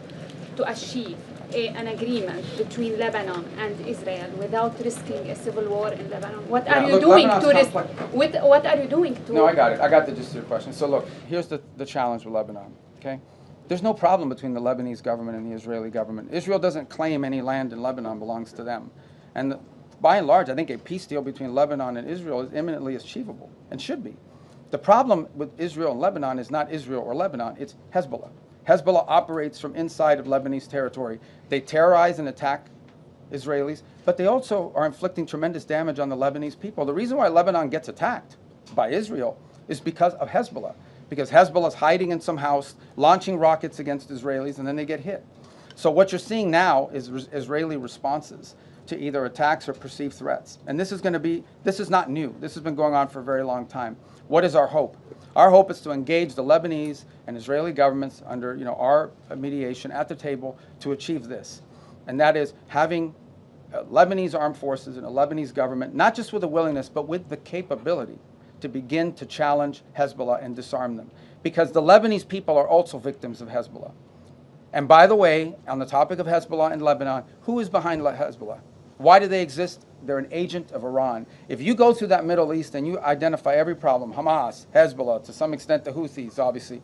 Speaker 23: to achieve an agreement between Lebanon and Israel without risking a civil war in Lebanon? What are you doing to risk? What are you doing to?
Speaker 11: No, I got it. I got the gist of your question. So look, here's the challenge with Lebanon. Okay, there's no problem between the Lebanese government and the Israeli government. Israel doesn't claim any land in Lebanon belongs to them, and by and large, I think a peace deal between Lebanon and Israel is imminently achievable and should be. The problem with Israel and Lebanon is not Israel or Lebanon, it's Hezbollah. Hezbollah operates from inside of Lebanese territory. They terrorize and attack Israelis, but they also are inflicting tremendous damage on the Lebanese people. The reason why Lebanon gets attacked by Israel is because of Hezbollah, because Hezbollah is hiding in some house, launching rockets against Israelis, and then they get hit. So what you're seeing now is Israeli responses to either attacks or perceived threats. And this is not new. This has been going on for a very long time. What is our hope? Our hope is to engage the Lebanese and Israeli governments under our mediation at the table to achieve this. And that is having Lebanese armed forces and a Lebanese government, not just with a willingness, but with the capability to begin to challenge Hezbollah and disarm them. Because the Lebanese people are also victims of Hezbollah. And by the way, on the topic of Hezbollah in Lebanon, who is behind Hezbollah? Why do they exist? They're an agent of Iran. If you go through that Middle East and you identify every problem, Hamas, Hezbollah, to some extent the Houthis, obviously,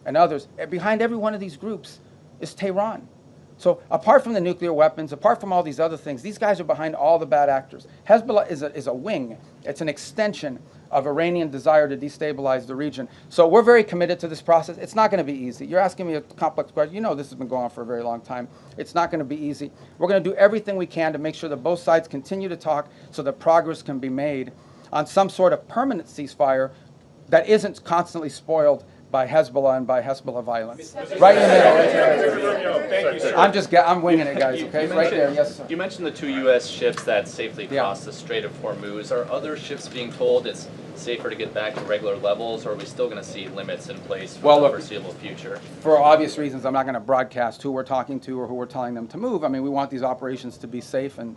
Speaker 11: and others, behind every one of these groups is Tehran. So apart from the nuclear weapons, apart from all these other things, these guys are behind all the bad actors. Hezbollah is a wing. It's an extension of Iranian desire to destabilize the region. So we're very committed to this process. It's not going to be easy. You're asking me a complex question. You know this has been going on for a very long time. It's not going to be easy. We're going to do everything we can to make sure that both sides continue to talk so that progress can be made on some sort of permanent ceasefire that isn't constantly spoiled by Hezbollah and by Hezbollah violence. Right in the middle.
Speaker 5: Thank you, sir.
Speaker 11: I'm winging it, guys, okay? Right there, yes, sir.
Speaker 5: You mentioned the 2 U.S. ships that safely crossed the Strait of Hormuz. Are other ships being told it's safer to get back to regular levels, or are we still going to see limits in place for the foreseeable future?
Speaker 11: For obvious reasons, I'm not going to broadcast who we're talking to or who we're telling them to move. I mean, we want these operations to be safe, and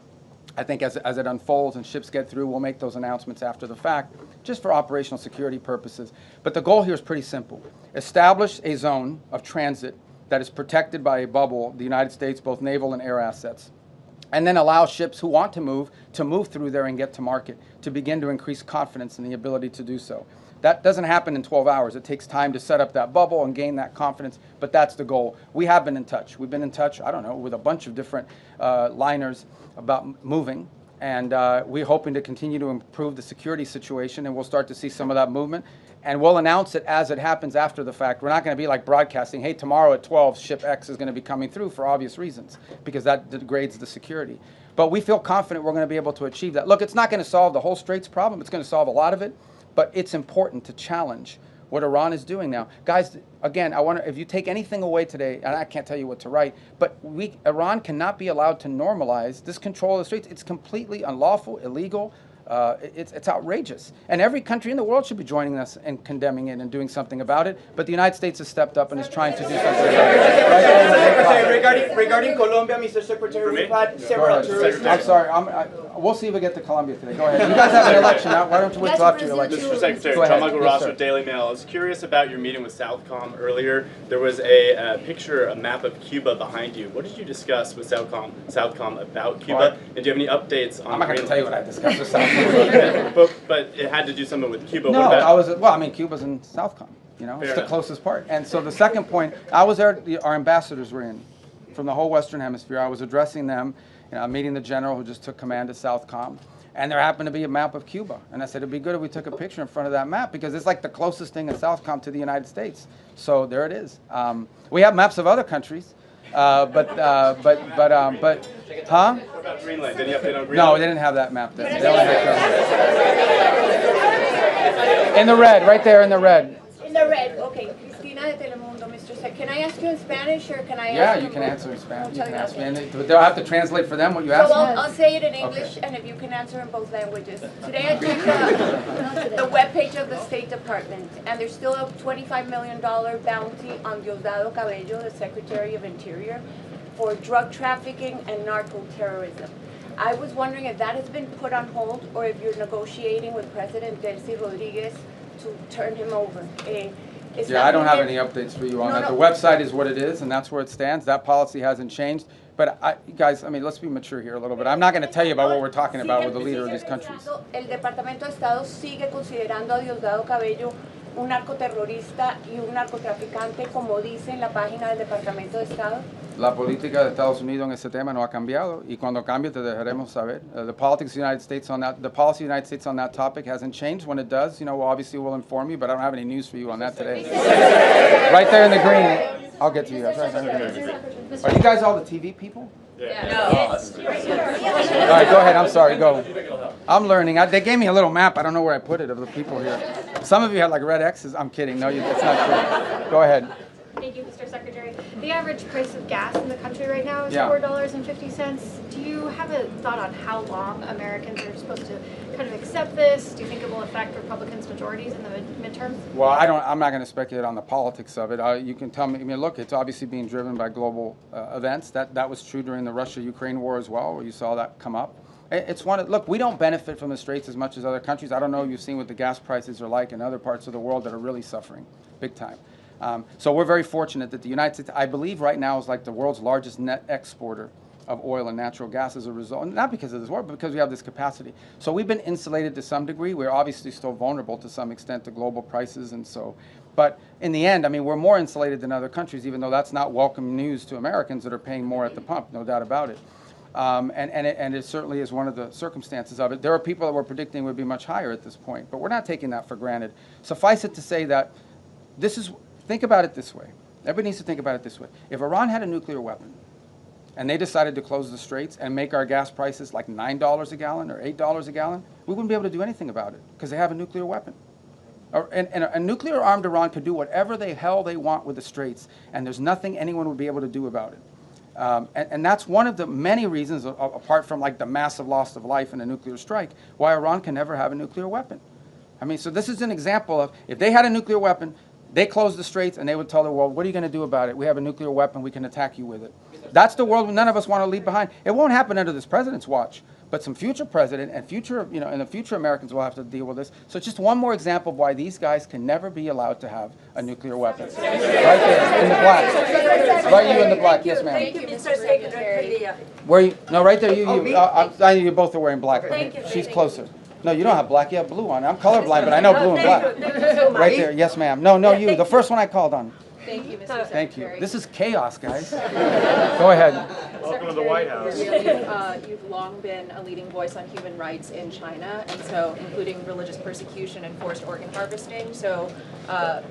Speaker 11: I think as it unfolds and ships get through, we'll make those announcements after the fact, just for operational security purposes. But the goal here is pretty simple. Establish a zone of transit that is protected by a bubble, the United States, both naval and air assets, and then allow ships who want to move through there and get to market, to begin to increase confidence in the ability to do so. That doesn't happen in 12 hours. It takes time to set up that bubble and gain that confidence, but that's the goal. We have been in touch. We've been in touch, I don't know, with a bunch of different liners about moving, and we're hoping to continue to improve the security situation, and we'll start to see some of that movement, and we'll announce it as it happens after the fact. We're not going to be like broadcasting, hey, tomorrow at 12, ship X is going to be coming through, for obvious reasons, because that degrades the security. But we feel confident we're going to be able to achieve that. Look, it's not going to solve the whole Straits problem. It's going to solve a lot of it, but it's important to challenge what Iran is doing now. Guys, again, I wonder if you take anything away today, and I can't tell you what to write, but Iran cannot be allowed to normalize this control of the Straits. It's completely unlawful, illegal. It's outrageous. And every country in the world should be joining us and condemning it and doing something about it. But the United States has stepped up and is trying to do something about it.
Speaker 14: Regarding Colombia, Mr. Secretary, we've had several tourists.
Speaker 11: I'm sorry. We'll see if we get to Colombia today. Go ahead. You guys have an election now. Why don't you withdraw to your election?
Speaker 5: Mr. Secretary, Tamago Ross with Daily Mail. I was curious about your meeting with Southcom earlier. There was a picture, a map of Cuba behind you. What did you discuss with Southcom about Cuba? And do you have any updates on?
Speaker 11: I'm not going to tell you what I discussed with Southcom.
Speaker 5: but it had to do something with Cuba.
Speaker 11: No,
Speaker 5: what about?
Speaker 11: Cuba's in Southcom. It's the closest part. And so the second point, I was there. Our ambassadors were in from the whole Western Hemisphere. I was addressing them. Meeting the general who just took command at Southcom. And there happened to be a map of Cuba. And I said, it'd be good if we took a picture in front of that map, because it's like the closest thing in Southcom to the United States. So there it is. We have maps of other countries. Huh?
Speaker 5: What about Greenland? Did you update on Greenland?
Speaker 11: No, they didn't have that map there. In the red, right there in the red.
Speaker 15: In the red, okay. Cristina de Telemundo, Mr. Sec. Can I ask you in Spanish or can I ask
Speaker 11: Yeah, you can answer in Spanish. You can ask me. And they'll have to translate for them what you ask
Speaker 15: So
Speaker 11: me.
Speaker 15: I'll say it in English, and if you can answer in both languages. Today I checked the webpage of the State Department, and there's still a $25 million bounty on Diosdado Cabello, the Secretary of Interior, for drug trafficking and narco-terrorism. I was wondering if that has been put on hold, or if you're negotiating with President Delcy Rodriguez to turn him over.
Speaker 11: I don't have any updates for you on that. The website is what it is, and that's where it stands. That policy hasn't changed. But guys, let's be mature here a little bit. I'm not going to tell you about what we're talking about with the leader of these countries.
Speaker 15: El Departamento de Estado sigue considerando a Diosdado Cabello un narcoterrorista y un narcotraficante, como dice en la página del Departamento de Estado.
Speaker 11: La política de Estados Unidos en ese tema no ha cambiado, y cuando cambie te dejaremos saber. The politics of the United States on that, the policy of the United States on that topic hasn't changed. When it does, obviously we'll inform you, but I don't have any news for you on that today. Right there in the green. I'll get to you guys. Are you guys all the TV people?
Speaker 5: Yeah.
Speaker 15: No.
Speaker 11: All right, go ahead. I'm sorry. Go. I'm learning. They gave me a little map. I don't know where I put it of the people here. Some of you have like red X's. I'm kidding. No, it's not true. Go ahead.
Speaker 24: Thank you, Mr. Secretary.
Speaker 8: the average price of gas in the country right now is $4.50. Do you have a thought on how long Americans are supposed to kind of accept this? Do you think it will affect Republicans' majorities in the midterms?
Speaker 11: Well, I'm not going to speculate on the politics of it. You can tell me. I mean, look, it's obviously being driven by global events. That was true during the Russia-Ukraine war as well, where you saw that come up. Look, we don't benefit from the Straits as much as other countries. I don't know if you've seen what the gas prices are like in other parts of the world that are really suffering big time. So we're very fortunate that the United States, I believe right now, is like the world's largest net exporter of oil and natural gas as a result, not because of this war, but because we have this capacity. So we've been insulated to some degree. We're obviously still vulnerable to some extent to global prices, but in the end, I mean, we're more insulated than other countries, even though that's not welcome news to Americans that are paying more at the pump, no doubt about it. And it certainly is one of the circumstances of it. There are people that were predicting would be much higher at this point, but we're not taking that for granted. Suffice it to say that think about it this way. Everybody needs to think about it this way. If Iran had a nuclear weapon and they decided to close the Straits and make our gas prices like $9 a gallon or $8 a gallon, we wouldn't be able to do anything about it because they have a nuclear weapon. And a nuclear-armed Iran could do whatever the hell they want with the Straits, and there's nothing anyone would be able to do about it. And that's one of the many reasons, apart from like the massive loss of life in a nuclear strike, why Iran can never have a nuclear weapon. I mean, so this is an example of, if they had a nuclear weapon, they closed the Straits and they would tell the world, what are you going to do about it? We have a nuclear weapon, we can attack you with it. That's the world none of us want to leave behind. It won't happen under this president's watch, but some future president and in the future Americans will have to deal with this. So it's just one more example of why these guys can never be allowed to have a nuclear weapon. Right there, in the black. Right, you in the black, yes ma'am.
Speaker 17: Thank you, Mr. Secretary.
Speaker 11: Where you? No, right there, I you both are wearing black. She's closer. No, you don't have black, you have blue on. I'm colorblind, but I know blue and black. Right there, yes ma'am. No, you, the first one I called on.
Speaker 17: Thank you, Mr. Secretary.
Speaker 11: Thank you. This is chaos, guys. Go ahead.
Speaker 18: Welcome to the White House.
Speaker 24: You've long been a leading voice on human rights in China, and so including religious persecution and forced organ harvesting. So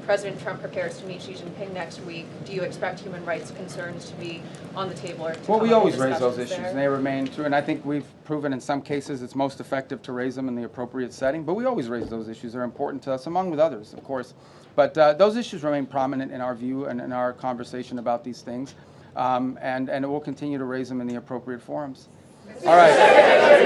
Speaker 24: President Trump prepares to meet Xi Jinping next week. Do you expect human rights concerns to be on the table?
Speaker 11: Well, we always raise those issues, and they remain true. And I think we've proven in some cases it's most effective to raise them in the appropriate setting. But we always raise those issues. They're important to us, among with others, of course. But those issues remain prominent in our view and in our conversation about these things. And we'll continue to raise them in the appropriate forums. All right,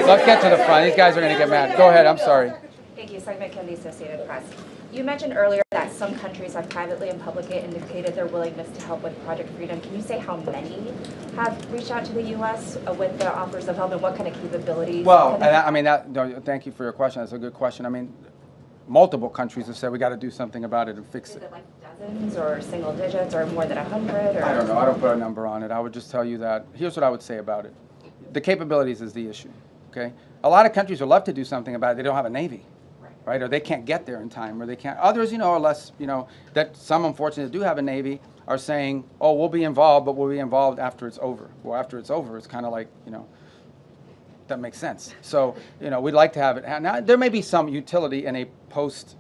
Speaker 11: let's get to the front. These guys are going to get mad. Go ahead, I'm sorry.
Speaker 25: Thank you, Simon Kelly, Associated Press. You mentioned earlier that some countries have privately and publicly indicated their willingness to help with Project Freedom. Can you say how many have reached out to the U.S. with the offers of help and what kind of capabilities?
Speaker 11: Well, thank you for your question. That's a good question. I mean, multiple countries have said we got to do something about it and fix it.
Speaker 25: Is it like dozens or single digits or more than 100? Or
Speaker 11: I don't know. I don't put a number on it. I would just tell you that here's what I would say about it. The capabilities is the issue. Okay, a lot of countries would love to do something about it. They don't have a navy, right? Or they can't get there in time, or they can't. Others, are less. That some unfortunately do have a navy are saying, oh, we'll be involved, but we'll be involved after it's over. Well, after it's over, it's kind of like that makes sense. So, we'd like to have it. Now, there may be some utility in a post,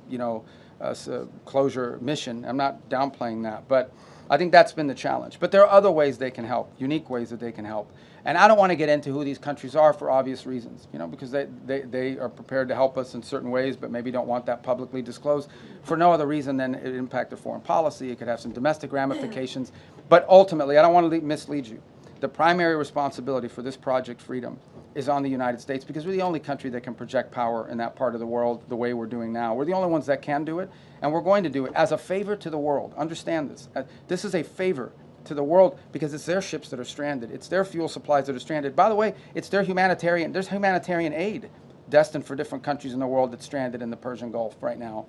Speaker 11: closure mission. I'm not downplaying that, but I think that's been the challenge. But there are other ways they can help, unique ways that they can help. And I don't want to get into who these countries are for obvious reasons, because they are prepared to help us in certain ways, but maybe don't want that publicly disclosed for no other reason than it impact their foreign policy. It could have some domestic ramifications. But ultimately, I don't want to mislead you. The primary responsibility for this Project Freedom is on the United States because we're the only country that can project power in that part of the world the way we're doing now. We're the only ones that can do it, and we're going to do it as a favor to the world. Understand this. This is a favor to the world because it's their ships that are stranded. It's their fuel supplies that are stranded. By the way, it's their there's humanitarian aid destined for different countries in the world that's stranded in the Persian Gulf right now.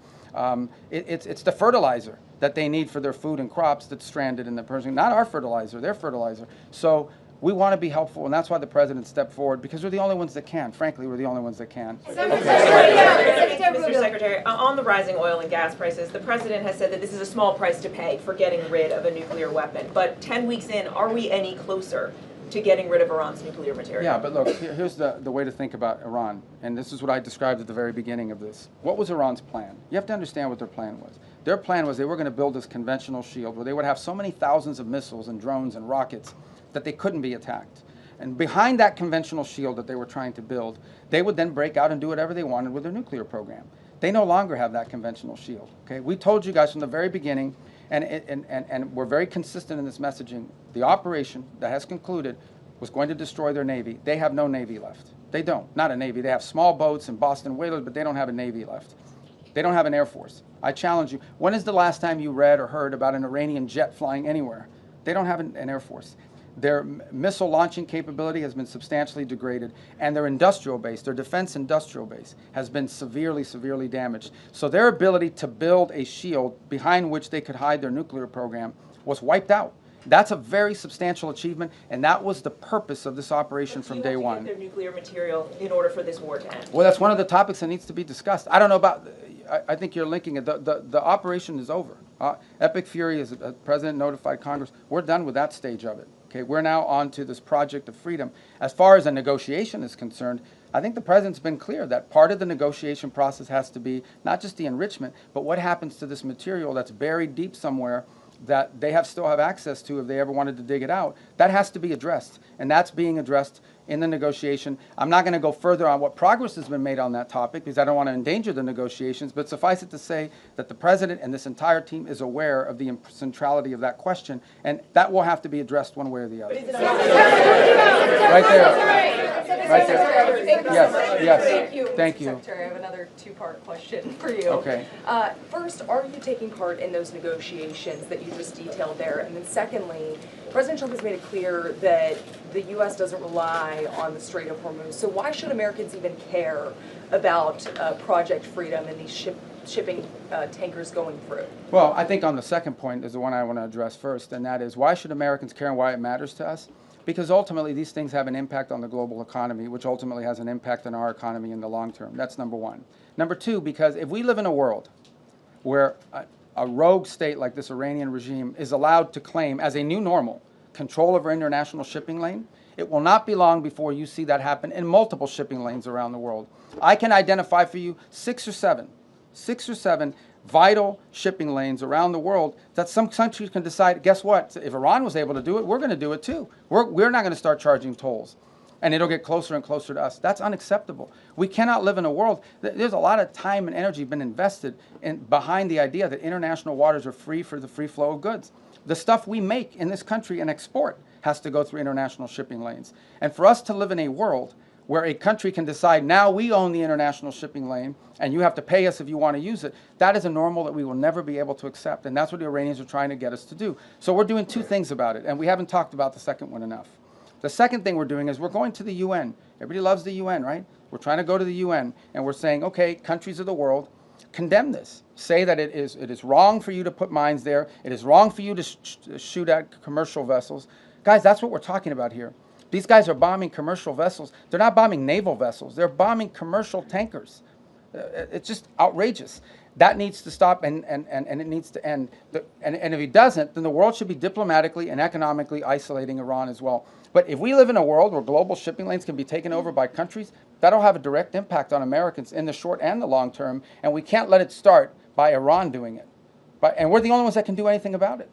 Speaker 11: It's the fertilizer that they need for their food and crops that's stranded in the Persian, not our fertilizer, their fertilizer. So we want to be helpful, and that's why the president stepped forward, because we're the only ones that can. Frankly, we're the only ones that can.
Speaker 17: Mr. Secretary, on the rising oil and gas prices, the president has said that this is a small price to pay for getting rid of a nuclear weapon. But 10 weeks in, are we any closer to getting rid of Iran's nuclear material?
Speaker 11: Yeah, but look, here's the way to think about Iran, and this is what I described at the very beginning of this. What was Iran's plan? You have to understand what their plan was. Their plan was they were going to build this conventional shield where they would have so many thousands of missiles and drones and rockets that they couldn't be attacked. And behind that conventional shield that they were trying to build, they would then break out and do whatever they wanted with their nuclear program. They no longer have that conventional shield. Okay? We told you guys from the very beginning, And we're very consistent in this messaging. The operation that has concluded was going to destroy their Navy. They have no Navy left. They don't. Not a Navy. They have small boats and Boston whalers, but they don't have a Navy left. They don't have an Air Force. I challenge you. When is the last time you read or heard about an Iranian jet flying anywhere? They don't have an Air Force. Their missile launching capability has been substantially degraded, and their industrial base, their defense industrial base, has been severely, severely damaged. So their ability to build a shield behind which they could hide their nuclear program was wiped out. That's a very substantial achievement, and that was the purpose of this operation from day one.
Speaker 17: Their nuclear material in order for this war to end.
Speaker 11: Well, that's one of the topics that needs to be discussed. I don't know about, I think you're linking it. The operation is over. Epic Fury, as the President notified Congress, we're done with that stage of it. Okay, we're now on to this project of freedom. As far as a negotiation is concerned, I think the President's been clear that part of the negotiation process has to be not just the enrichment, but what happens to this material that's buried deep somewhere that they still have access to if they ever wanted to dig it out. That has to be addressed, and that's being addressed in the negotiation. I'm not going to go further on what progress has been made on that topic because I don't want to endanger the negotiations, but suffice it to say that the President and this entire team is aware of the centrality of that question, and that will have to be addressed one way or the other. Right there. Right there. Yes.
Speaker 24: Thank you.
Speaker 11: Thank you.
Speaker 24: Secretary, I have another two-part question for you.
Speaker 11: Okay.
Speaker 24: First, are you taking part in those negotiations that you just detailed there? And then secondly, President Trump has made it clear that the U.S. doesn't rely on the Strait of Hormuz. So why should Americans even care about Project Freedom and these shipping tankers going through?
Speaker 11: Well, I think on the second point is the one I want to address first, and that is why should Americans care and why it matters to us? Because ultimately these things have an impact on the global economy, which ultimately has an impact on our economy in the long term. That's number one. Number two, because if we live in a world where a rogue state like this Iranian regime is allowed to claim as a new normal control of our international shipping lane, it will not be long before you see that happen in multiple shipping lanes around the world. I can identify for you six or seven vital shipping lanes around the world that some countries can decide, guess what, if Iran was able to do it, we're going to do it too. We're not going to start charging tolls. And it'll get closer and closer to us. That's unacceptable. We cannot live in a world, there's a lot of time and energy been invested behind the idea that international waters are free for the free flow of goods. The stuff we make in this country and export has to go through international shipping lanes. And for us to live in a world where a country can decide, now we own the international shipping lane and you have to pay us if you want to use it, that is a normal that we will never be able to accept. And that's what the Iranians are trying to get us to do. So we're doing two things about it, and we haven't talked about the second one enough. The second thing we're doing is we're going to the UN. Everybody loves the UN, right? We're trying to go to the UN, and we're saying, okay, countries of the world, condemn this. Say that it is wrong for you to put mines there. It is wrong for you to shoot at commercial vessels. Guys, that's what we're talking about here. These guys are bombing commercial vessels. They're not bombing naval vessels. They're bombing commercial tankers. It's just outrageous. That needs to stop, and it needs to end. And if it doesn't, then the world should be diplomatically and economically isolating Iran as well. But if we live in a world where global shipping lanes can be taken over by countries, that'll have a direct impact on Americans in the short and the long term, and we can't let it start by Iran doing it. And we're the only ones that can do anything about it.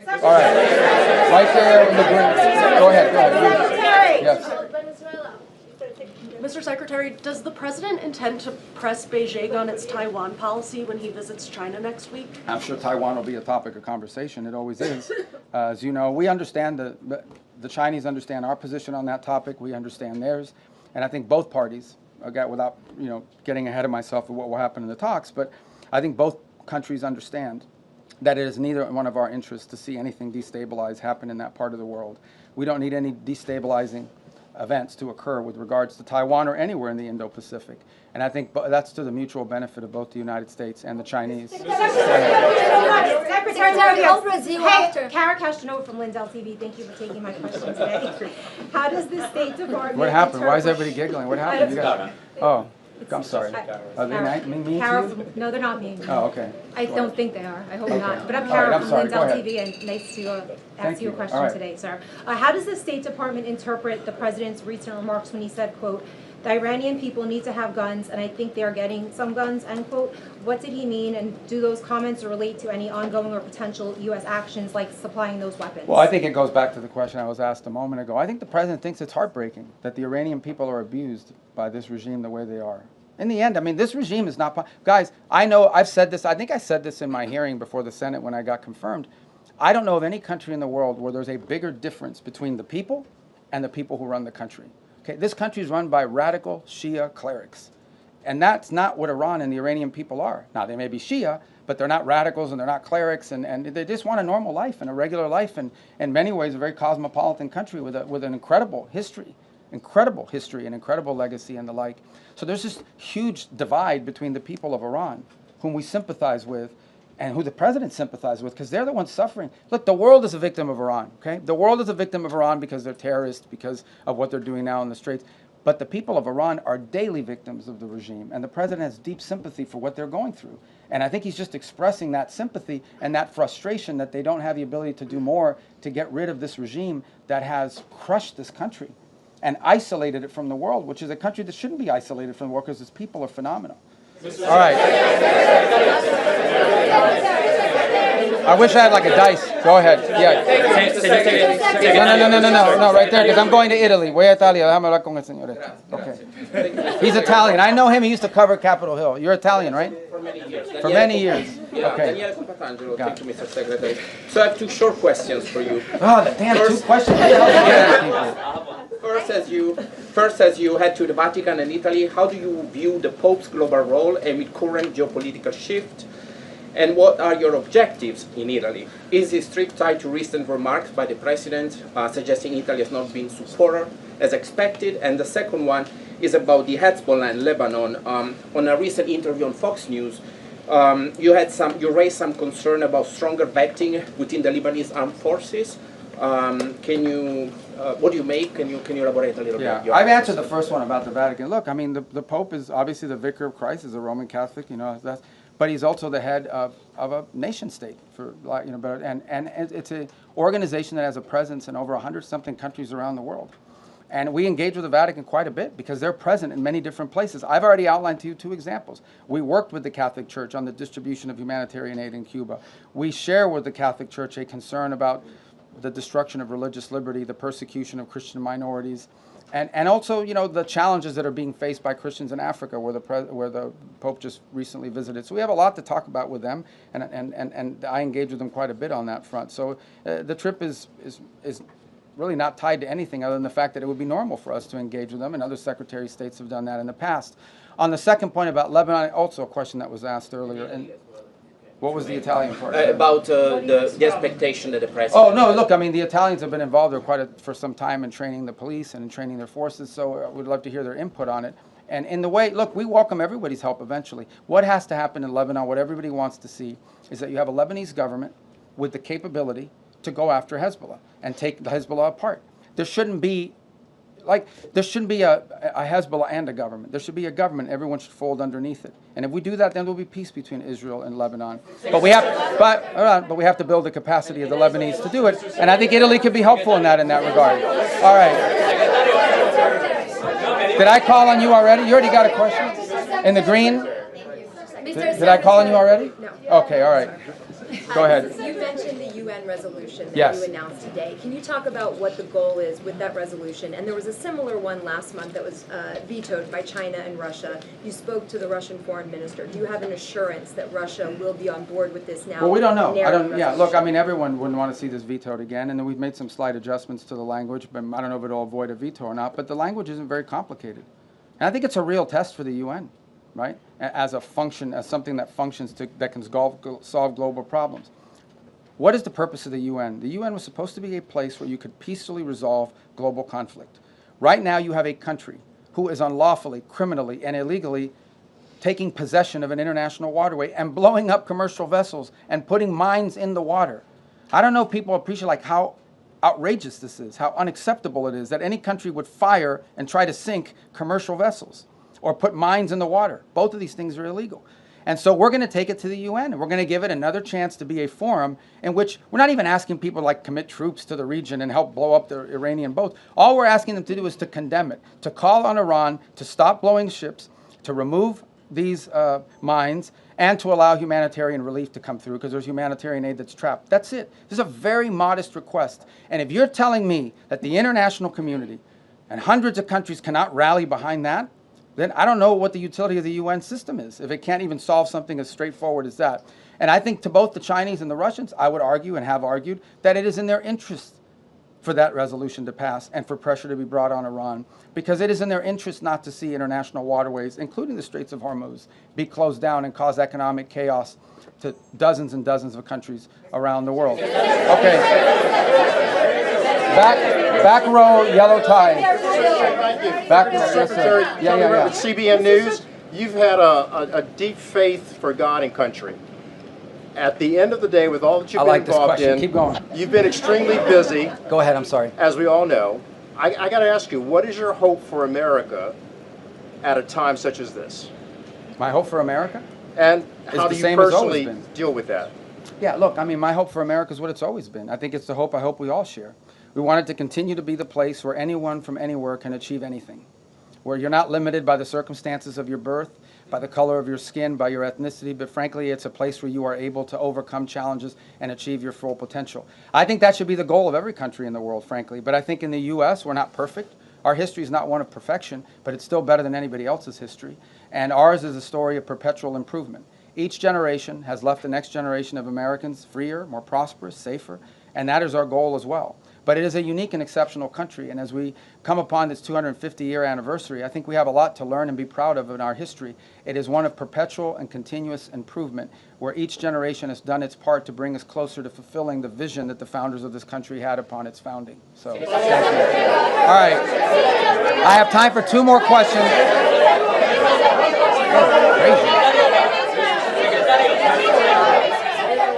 Speaker 11: All right. Right there in the green. Go ahead. Yes.
Speaker 1: Mr. Secretary, does the President intend to press Beijing on its Taiwan policy when he visits China next week?
Speaker 11: I'm sure Taiwan will be a topic of conversation. It always is. As you know, we understand the Chinese understand our position on that topic. We understand theirs. And I think both parties, without getting ahead of myself of what will happen in the talks, but I think both countries understand that it is neither one of our interests to see anything destabilize happen in that part of the world. We don't need any destabilizing events to occur with regards to Taiwan or anywhere in the Indo-Pacific. And I think that's to the mutual benefit of both the United States and the Chinese.
Speaker 18: Secretary, Kara Castanova from Lindell TV. Thank you for taking my question today. How does the State Department...
Speaker 11: What happened? Why is everybody giggling? What happened? You guys... Oh. I'm sorry. Are they mean to you?
Speaker 18: No, they're not mean.
Speaker 11: Oh, okay.
Speaker 18: I don't think they are. I hope not. But I'm Kara from Lindell TV, and nice to ask you a question today, sir. How does the State Department interpret the President's recent remarks when he said, quote, the Iranian people need to have guns, and I think they are getting some guns, end quote. What did he mean, and do those comments relate to any ongoing or potential U.S. actions like supplying those weapons?
Speaker 11: Well, I think it goes back to the question I was asked a moment ago. I think the President thinks it's heartbreaking that the Iranian people are abused by this regime the way they are. In the end, I mean, this regime is not, guys, I know, I've said this, I think I said this in my hearing before the Senate when I got confirmed. I don't know of any country in the world where there's a bigger difference between the people and the people who run the country. Okay, this country is run by radical Shia clerics. And that's not what Iran and the Iranian people are. Now, they may be Shia, but they're not radicals and they're not clerics, and they just want a normal life and a regular life, and in many ways a very cosmopolitan country with an incredible history and incredible legacy and the like. So there's this huge divide between the people of Iran, whom we sympathize with, and who the president sympathizes with, because they're the ones suffering. Look, the world is a victim of Iran, okay? The world is a victim of Iran because they're terrorists, because of what they're doing now in the Straits. But the people of Iran are daily victims of the regime, and the president has deep sympathy for what they're going through. And I think he's just expressing that sympathy and that frustration that they don't have the ability to do more to get rid of this regime that has crushed this country and isolated it from the world, which is a country that shouldn't be isolated from the world because its people are phenomenal. All right. I wish I had like a dice. Go ahead. Yeah. No, right there, because I'm going to Italy. Voy a Italia. Déjame hablar con el señor. Okay. He's Italian. I know him. He used to cover Capitol Hill. You're Italian, right?
Speaker 6: For many years.
Speaker 11: For many years.
Speaker 6: Yeah,
Speaker 11: okay.
Speaker 6: Daniele Compatangelo. Thank you, Mr. Secretary. So I have two short questions for you.
Speaker 11: Oh, damn,
Speaker 6: First,
Speaker 11: 2 questions.
Speaker 6: First, as you head to the Vatican and Italy, how do you view the Pope's global role amid current geopolitical shift? And what are your objectives in Italy? Is this trip tied to recent remarks by the President suggesting Italy has not been supported as expected? And the second one is about the Hezbollah in Lebanon. On a recent interview on Fox News, you raised some concern about stronger vetting within the Lebanese armed forces. What do you make? Can you elaborate a little bit?
Speaker 11: Yeah, I've answered the first one about the Vatican. Look, I mean, the Pope is obviously the vicar of Christ, is a Roman Catholic, you know, but he's also the head of a nation state, and it's an organization that has a presence in over 100-something countries around the world. And we engage with the Vatican quite a bit because they're present in many different places. I've already outlined to you 2 examples. We worked with the Catholic Church on the distribution of humanitarian aid in Cuba. We share with the Catholic Church a concern about the destruction of religious liberty, the persecution of Christian minorities, and also, you know, the challenges that are being faced by Christians in Africa, where the Pope just recently visited. So we have a lot to talk about with them, and I engage with them quite a bit on that front. So the trip is really not tied to anything other than the fact that it would be normal for us to engage with them, and other Secretary of States have done that in the past. On the second point about Lebanon, also a question that was asked earlier, and what was the Italian part?
Speaker 6: About the expectation that the President...
Speaker 11: Oh, no, look, I mean, the Italians have been involved for some time in training the police and in training their forces, so we'd love to hear their input on it. And in the way, look, we welcome everybody's help eventually. What has to happen in Lebanon, what everybody wants to see, is that you have a Lebanese government with the capability to go after Hezbollah and take the Hezbollah apart. There shouldn't be a Hezbollah and a government. There should be a government. Everyone should fold underneath it. And if we do that, then there will be peace between Israel and Lebanon. But we have to build the capacity of the Lebanese to do it. And I think Italy could be helpful in that regard. All right. Did I call on you already? You already got a question? In the green? Did I call on you already?
Speaker 13: No.
Speaker 11: Okay, all right. Go ahead.
Speaker 13: You mentioned the UN resolution that
Speaker 11: Yes.
Speaker 13: you announced today. Can you talk about what the goal is with that resolution? And there was a similar one last month that was vetoed by China and Russia. You spoke to the Russian foreign minister. Do you have an assurance that Russia will be on board with this now?
Speaker 11: Well, we don't know.
Speaker 13: Yeah,
Speaker 11: look, I mean, everyone wouldn't want to see this vetoed again, and then we've made some slight adjustments to the language, but I don't know if it'll avoid a veto or not, but the language isn't very complicated. And I think it's a real test for the UN, right? As something that functions that can solve global problems. What is the purpose of the UN? The UN was supposed to be a place where you could peacefully resolve global conflict. Right now you have a country who is unlawfully, criminally, and illegally taking possession of an international waterway and blowing up commercial vessels and putting mines in the water. I don't know if people appreciate how outrageous this is, how unacceptable it is that any country would fire and try to sink commercial vessels or put mines in the water. Both of these things are illegal. And so we're going to take it to the UN, and we're going to give it another chance to be a forum in which we're not even asking people to commit troops to the region and help blow up the Iranian boats. All we're asking them to do is to condemn it, to call on Iran to stop blowing ships, to remove these mines, and to allow humanitarian relief to come through, because there's humanitarian aid that's trapped. That's it. This is a very modest request. And if you're telling me that the international community and hundreds of countries cannot rally behind that, then I don't know what the utility of the UN system is if it can't even solve something as straightforward as that. And I think to both the Chinese and the Russians, I would argue and have argued that it is in their interest for that resolution to pass and for pressure to be brought on Iran, because it is in their interest not to see international waterways, including the Straits of Hormuz, be closed down and cause economic chaos to dozens and dozens of countries around the world. Okay. Back row, yellow tie. Back row, yes, sir. Yeah.
Speaker 7: CBN News, you've had a deep faith for God and country. At the end of the day, with all that you've been involved in,
Speaker 11: keep going.
Speaker 7: You've been extremely busy.
Speaker 11: Go ahead, I'm sorry.
Speaker 7: As we all know. I got to ask you, what is your hope for America at a time such as this?
Speaker 11: My hope for America?
Speaker 7: And how do you personally deal with that?
Speaker 11: Yeah, look, I mean, my hope for America is what it's always been. I think it's the hope I hope we all share. We want it to continue to be the place where anyone from anywhere can achieve anything, where you're not limited by the circumstances of your birth, by the color of your skin, by your ethnicity, but frankly, it's a place where you are able to overcome challenges and achieve your full potential. I think that should be the goal of every country in the world, frankly, but I think in the U.S., we're not perfect. Our history is not one of perfection, but it's still better than anybody else's history, and ours is a story of perpetual improvement. Each generation has left the next generation of Americans freer, more prosperous, safer, and that is our goal as well. But it is a unique and exceptional country, and as we come upon this 250-year anniversary, I think we have a lot to learn and be proud of in our history. It is one of perpetual and continuous improvement, where each generation has done its part to bring us closer to fulfilling the vision that the founders of this country had upon its founding. So, thank you. All right. I have time for 2 more questions.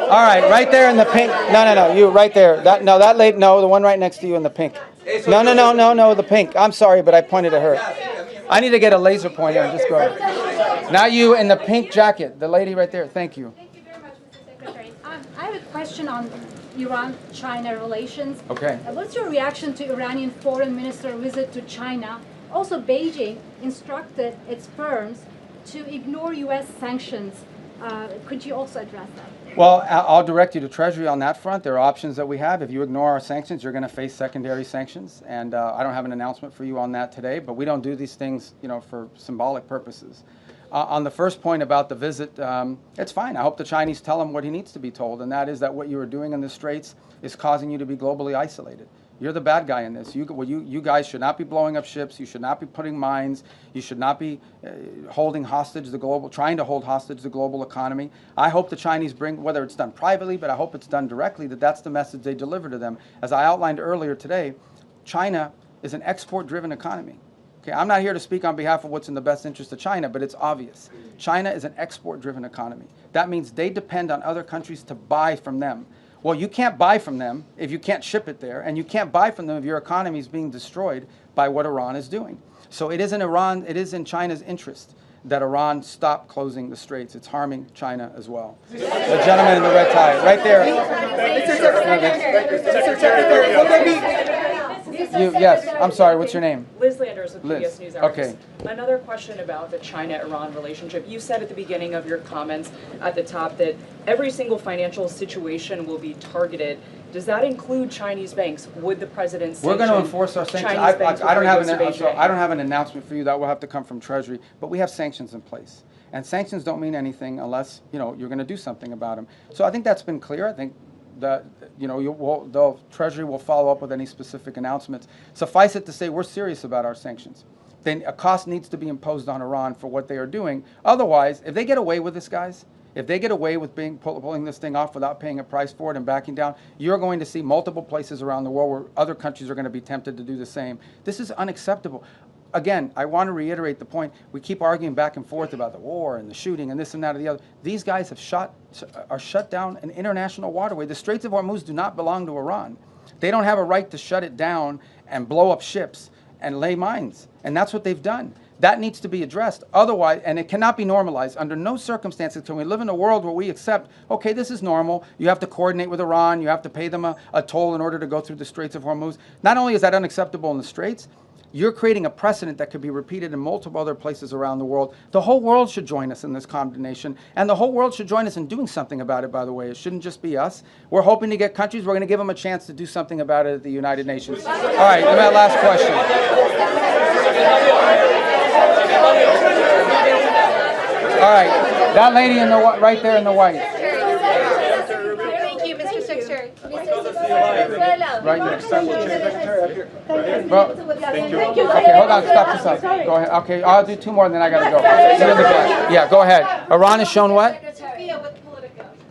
Speaker 11: All right, right there in the pink. No, you right there. That lady. No, the one right next to you in the pink. No, the pink. I'm sorry, but I pointed at her. I need to get a laser pointer and just go. Now you in the pink jacket, the lady right there. Thank you.
Speaker 18: Thank you very much, Mr. Secretary. I have a question on Iran-China relations.
Speaker 11: Okay.
Speaker 18: What's your reaction to Iranian foreign minister visit to China? Also, Beijing instructed its firms to ignore U.S. sanctions. Could you also address that?
Speaker 11: Well, I'll direct you to Treasury on that front. There are options that we have. If you ignore our sanctions, you're going to face secondary sanctions. And I don't have an announcement for you on that today, but we don't do these things, for symbolic purposes. On the first point about the visit, it's fine. I hope the Chinese tell him what he needs to be told, and that is that what you are doing in the Straits is causing you to be globally isolated. You're the bad guy in this. You guys should not be blowing up ships. You should not be putting mines. You should not be trying to hold hostage the global economy. I hope the Chinese bring, whether it's done privately, but I hope it's done directly, that's the message they deliver to them. As I outlined earlier today, China is an export-driven economy. Okay, I'm not here to speak on behalf of what's in the best interest of China, but it's obvious. China is an export-driven economy. That means they depend on other countries to buy from them. Well, you can't buy from them if you can't ship it there, and you can't buy from them if your economy is being destroyed by what Iran is doing. So it is in China's interest that Iran stop closing the Straits. It's harming China as well. The gentleman in the red tie, right there. Yes, I'm sorry, what's your name?
Speaker 16: Liz Landers with PBS News Hours.
Speaker 11: Okay.
Speaker 16: Another question about the China-Iran relationship. You said at the beginning of your comments at the top that every single financial situation will be targeted. Does that include Chinese banks? Would the president sanction?
Speaker 11: We're going to enforce our sanctions. I don't have an announcement for you. That will have to come from Treasury. But we have sanctions in place. And sanctions don't mean anything unless you're going to do something about them. So I think that's been clear. I think that the Treasury will follow up with any specific announcements. Suffice it to say, we're serious about our sanctions. Then a cost needs to be imposed on Iran for what they are doing. Otherwise, if they get away with this, guys, if they get away with pulling this thing off without paying a price for it and backing down, you're going to see multiple places around the world where other countries are going to be tempted to do the same. This is unacceptable. Again, I want to reiterate the point. We keep arguing back and forth about the war and the shooting and this and that and the other. These guys are shut down an international waterway. The Straits of Hormuz do not belong to Iran. They don't have a right to shut it down and blow up ships and lay mines. And that's what they've done. That needs to be addressed. Otherwise, and it cannot be normalized. Under no circumstances can we live in a world where we accept, okay, this is normal. You have to coordinate with Iran. You have to pay them a toll in order to go through the Straits of Hormuz. Not only is that unacceptable in the Straits, you're creating a precedent that could be repeated in multiple other places around the world. The whole world should join us in this condemnation, and the whole world should join us in doing something about it, by the way. It shouldn't just be us. We're hoping to get countries. We're going to give them a chance to do something about it at the United Nations. All right, my last question. All right, that lady in the right there in the white.
Speaker 24: Thank you, Mr. Secretary.
Speaker 11: Right next to
Speaker 24: Well,
Speaker 11: okay, hold on, stop. Go ahead. Okay, I'll do two more and then I gotta go. You're in the back. Yeah, go ahead. Iran has shown what?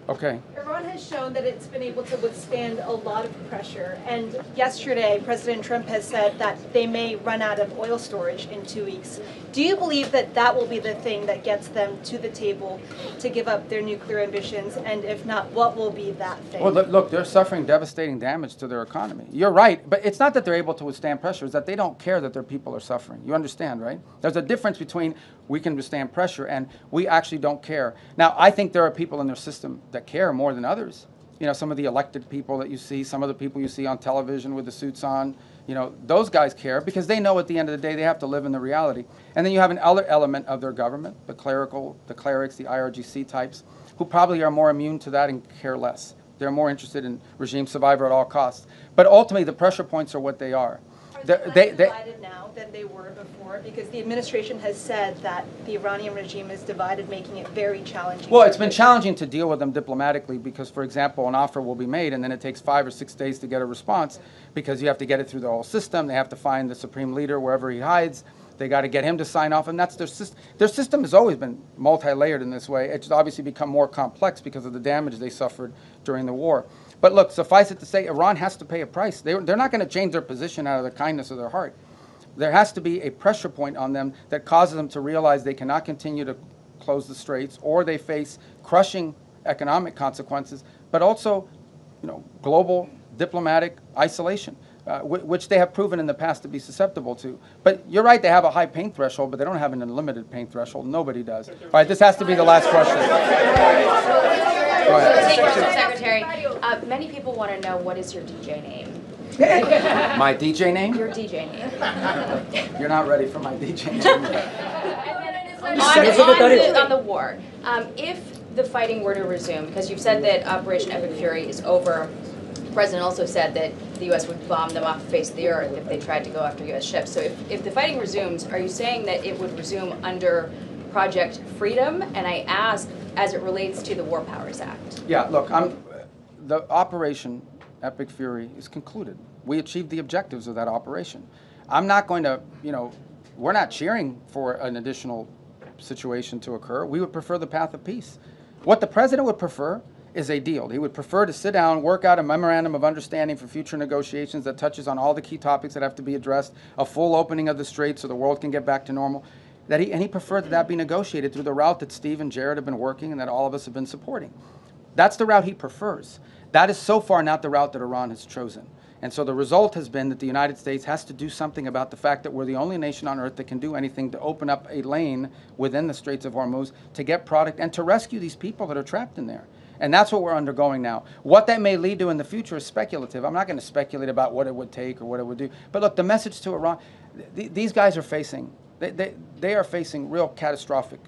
Speaker 11: Okay.
Speaker 2: Iran has shown that it's been able to withstand a lot of pressure. And yesterday, President Trump has said that they may run out of oil storage in 2 weeks. Do you believe that that will be the thing that gets them to the table to give up their nuclear ambitions? And if not, what will be that thing?
Speaker 11: Well, look, they're suffering devastating damage to their economy. You're right, but it's not that they're able to withstand pressure, it's that they don't care that their people are suffering. You understand, right? There's a difference between we can withstand pressure and we actually don't care. Now, I think there are people in their system that care more than others. You know, some of the elected people that you see, some of the people you see on television with the suits on, you know, those guys care because they know at the end of the day they have to live in the reality. And then you have another element of their government, the clerics, the IRGC types, who probably are more immune to that and care less. They're more interested in regime survival at all costs. But ultimately, the pressure points are what they are.
Speaker 2: Are they less divided now than they were before? Because the administration has said that the Iranian regime is divided, making it very challenging.
Speaker 11: Well, it's been challenging to deal with them diplomatically because, for example, an offer will be made and then it takes 5 or 6 days to get a response because you have to get it through the whole system. They have to find the supreme leader wherever he hides. They got to get him to sign off, and that's their system. Their system has always been multi-layered in this way. It's obviously become more complex because of the damage they suffered during the war. But look, suffice it to say, Iran has to pay a price. They're not going to change their position out of the kindness of their heart. There has to be a pressure point on them that causes them to realize they cannot continue to close the straits, or they face crushing economic consequences, but also, you know, global diplomatic isolation. Which they have proven in the past to be susceptible to. But you're right, they have a high pain threshold, but they don't have an unlimited pain threshold. Nobody does. All right, this has to be the last question. Go ahead.
Speaker 25: Mr. Secretary, many people want to know, what is your DJ name?
Speaker 11: My DJ name?
Speaker 25: Your DJ name.
Speaker 11: You're not ready for my DJ name.
Speaker 25: On the war, if the fighting were to resume, because you've said that Operation Epic Fury is over, the president also said that the U.S. would bomb them off the face of the earth if they tried to go after U.S. ships. So if the fighting resumes, are you saying that it would resume under Project Freedom? And I ask, as it relates to the War Powers Act.
Speaker 11: Yeah, look, the Operation Epic Fury is concluded. We achieved the objectives of that operation. I'm not going to, you know, we're not cheering for an additional situation to occur. We would prefer the path of peace. What the president would prefer is a deal. He would prefer to sit down, work out a memorandum of understanding for future negotiations that touches on all the key topics that have to be addressed, a full opening of the strait so the world can get back to normal. And he preferred that be negotiated through the route that Steve and Jared have been working and that all of us have been supporting. That's the route he prefers. That is so far not the route that Iran has chosen. And so the result has been that the United States has to do something about the fact that we're the only nation on earth that can do anything to open up a lane within the Straits of Hormuz to get product and to rescue these people that are trapped in there. And that's what we're undergoing now. What that may lead to in the future is speculative. I'm not going to speculate about what it would take or what it would do. But look, the message to Iran, these guys are facing, they are facing real catastrophic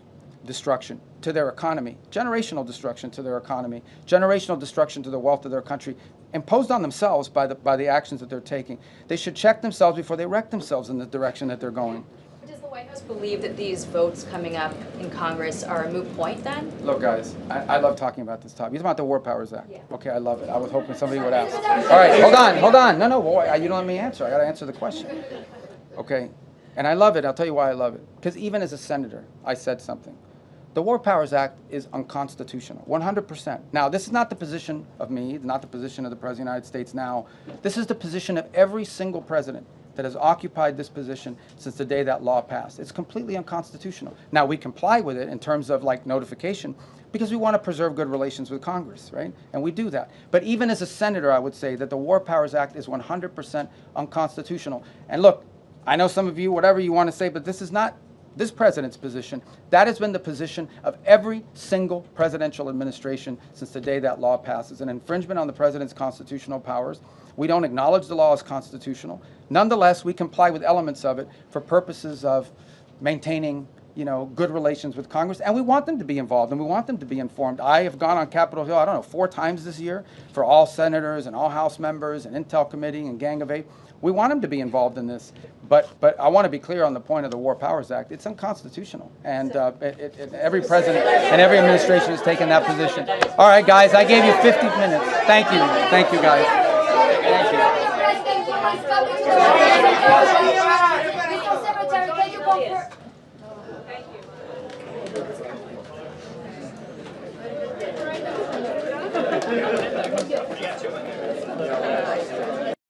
Speaker 11: destruction to their economy, generational destruction to their economy, generational destruction to the wealth of their country, imposed on themselves by the actions that they're taking. They should check themselves before they wreck themselves in the direction that they're going.
Speaker 25: Does the White House believe that these votes coming up in Congress are a moot point then?
Speaker 11: Look, guys, I love talking about this topic. It's about the War Powers Act. Yeah. Okay, I love it. I was hoping somebody would ask. All right, hold on. No, boy, you don't let me answer. I got to answer the question. Okay, and I love it. I'll tell you why I love it. Because even as a senator, I said something. The War Powers Act is unconstitutional, 100%. Now, this is not the position of me, not the position of the President of the United States now. This is the position of every single president that has occupied this position since the day that law passed. It's completely unconstitutional. Now, we comply with it in terms of like notification because we want to preserve good relations with Congress, right? And we do that. But even as a senator, I would say that the War Powers Act is 100% unconstitutional. And look, I know some of you, whatever you want to say, but this is not this president's position. That has been the position of every single presidential administration since the day that law passes. An infringement on the president's constitutional powers. We don't acknowledge the law as constitutional. Nonetheless, we comply with elements of it for purposes of maintaining you know, good relations with Congress, and we want them to be involved, and we want them to be informed. I have gone on Capitol Hill, I don't know, 4 times this year for all senators and all House members and Intel Committee and Gang of 8. We want them to be involved in this, but I want to be clear on the point of the War Powers Act. It's unconstitutional, and every president and every administration has taken that position. All right, guys, I gave you 50 minutes. Thank you guys. Thank you.
Speaker 9: Mr. Secretary, can you confirm? Thank you.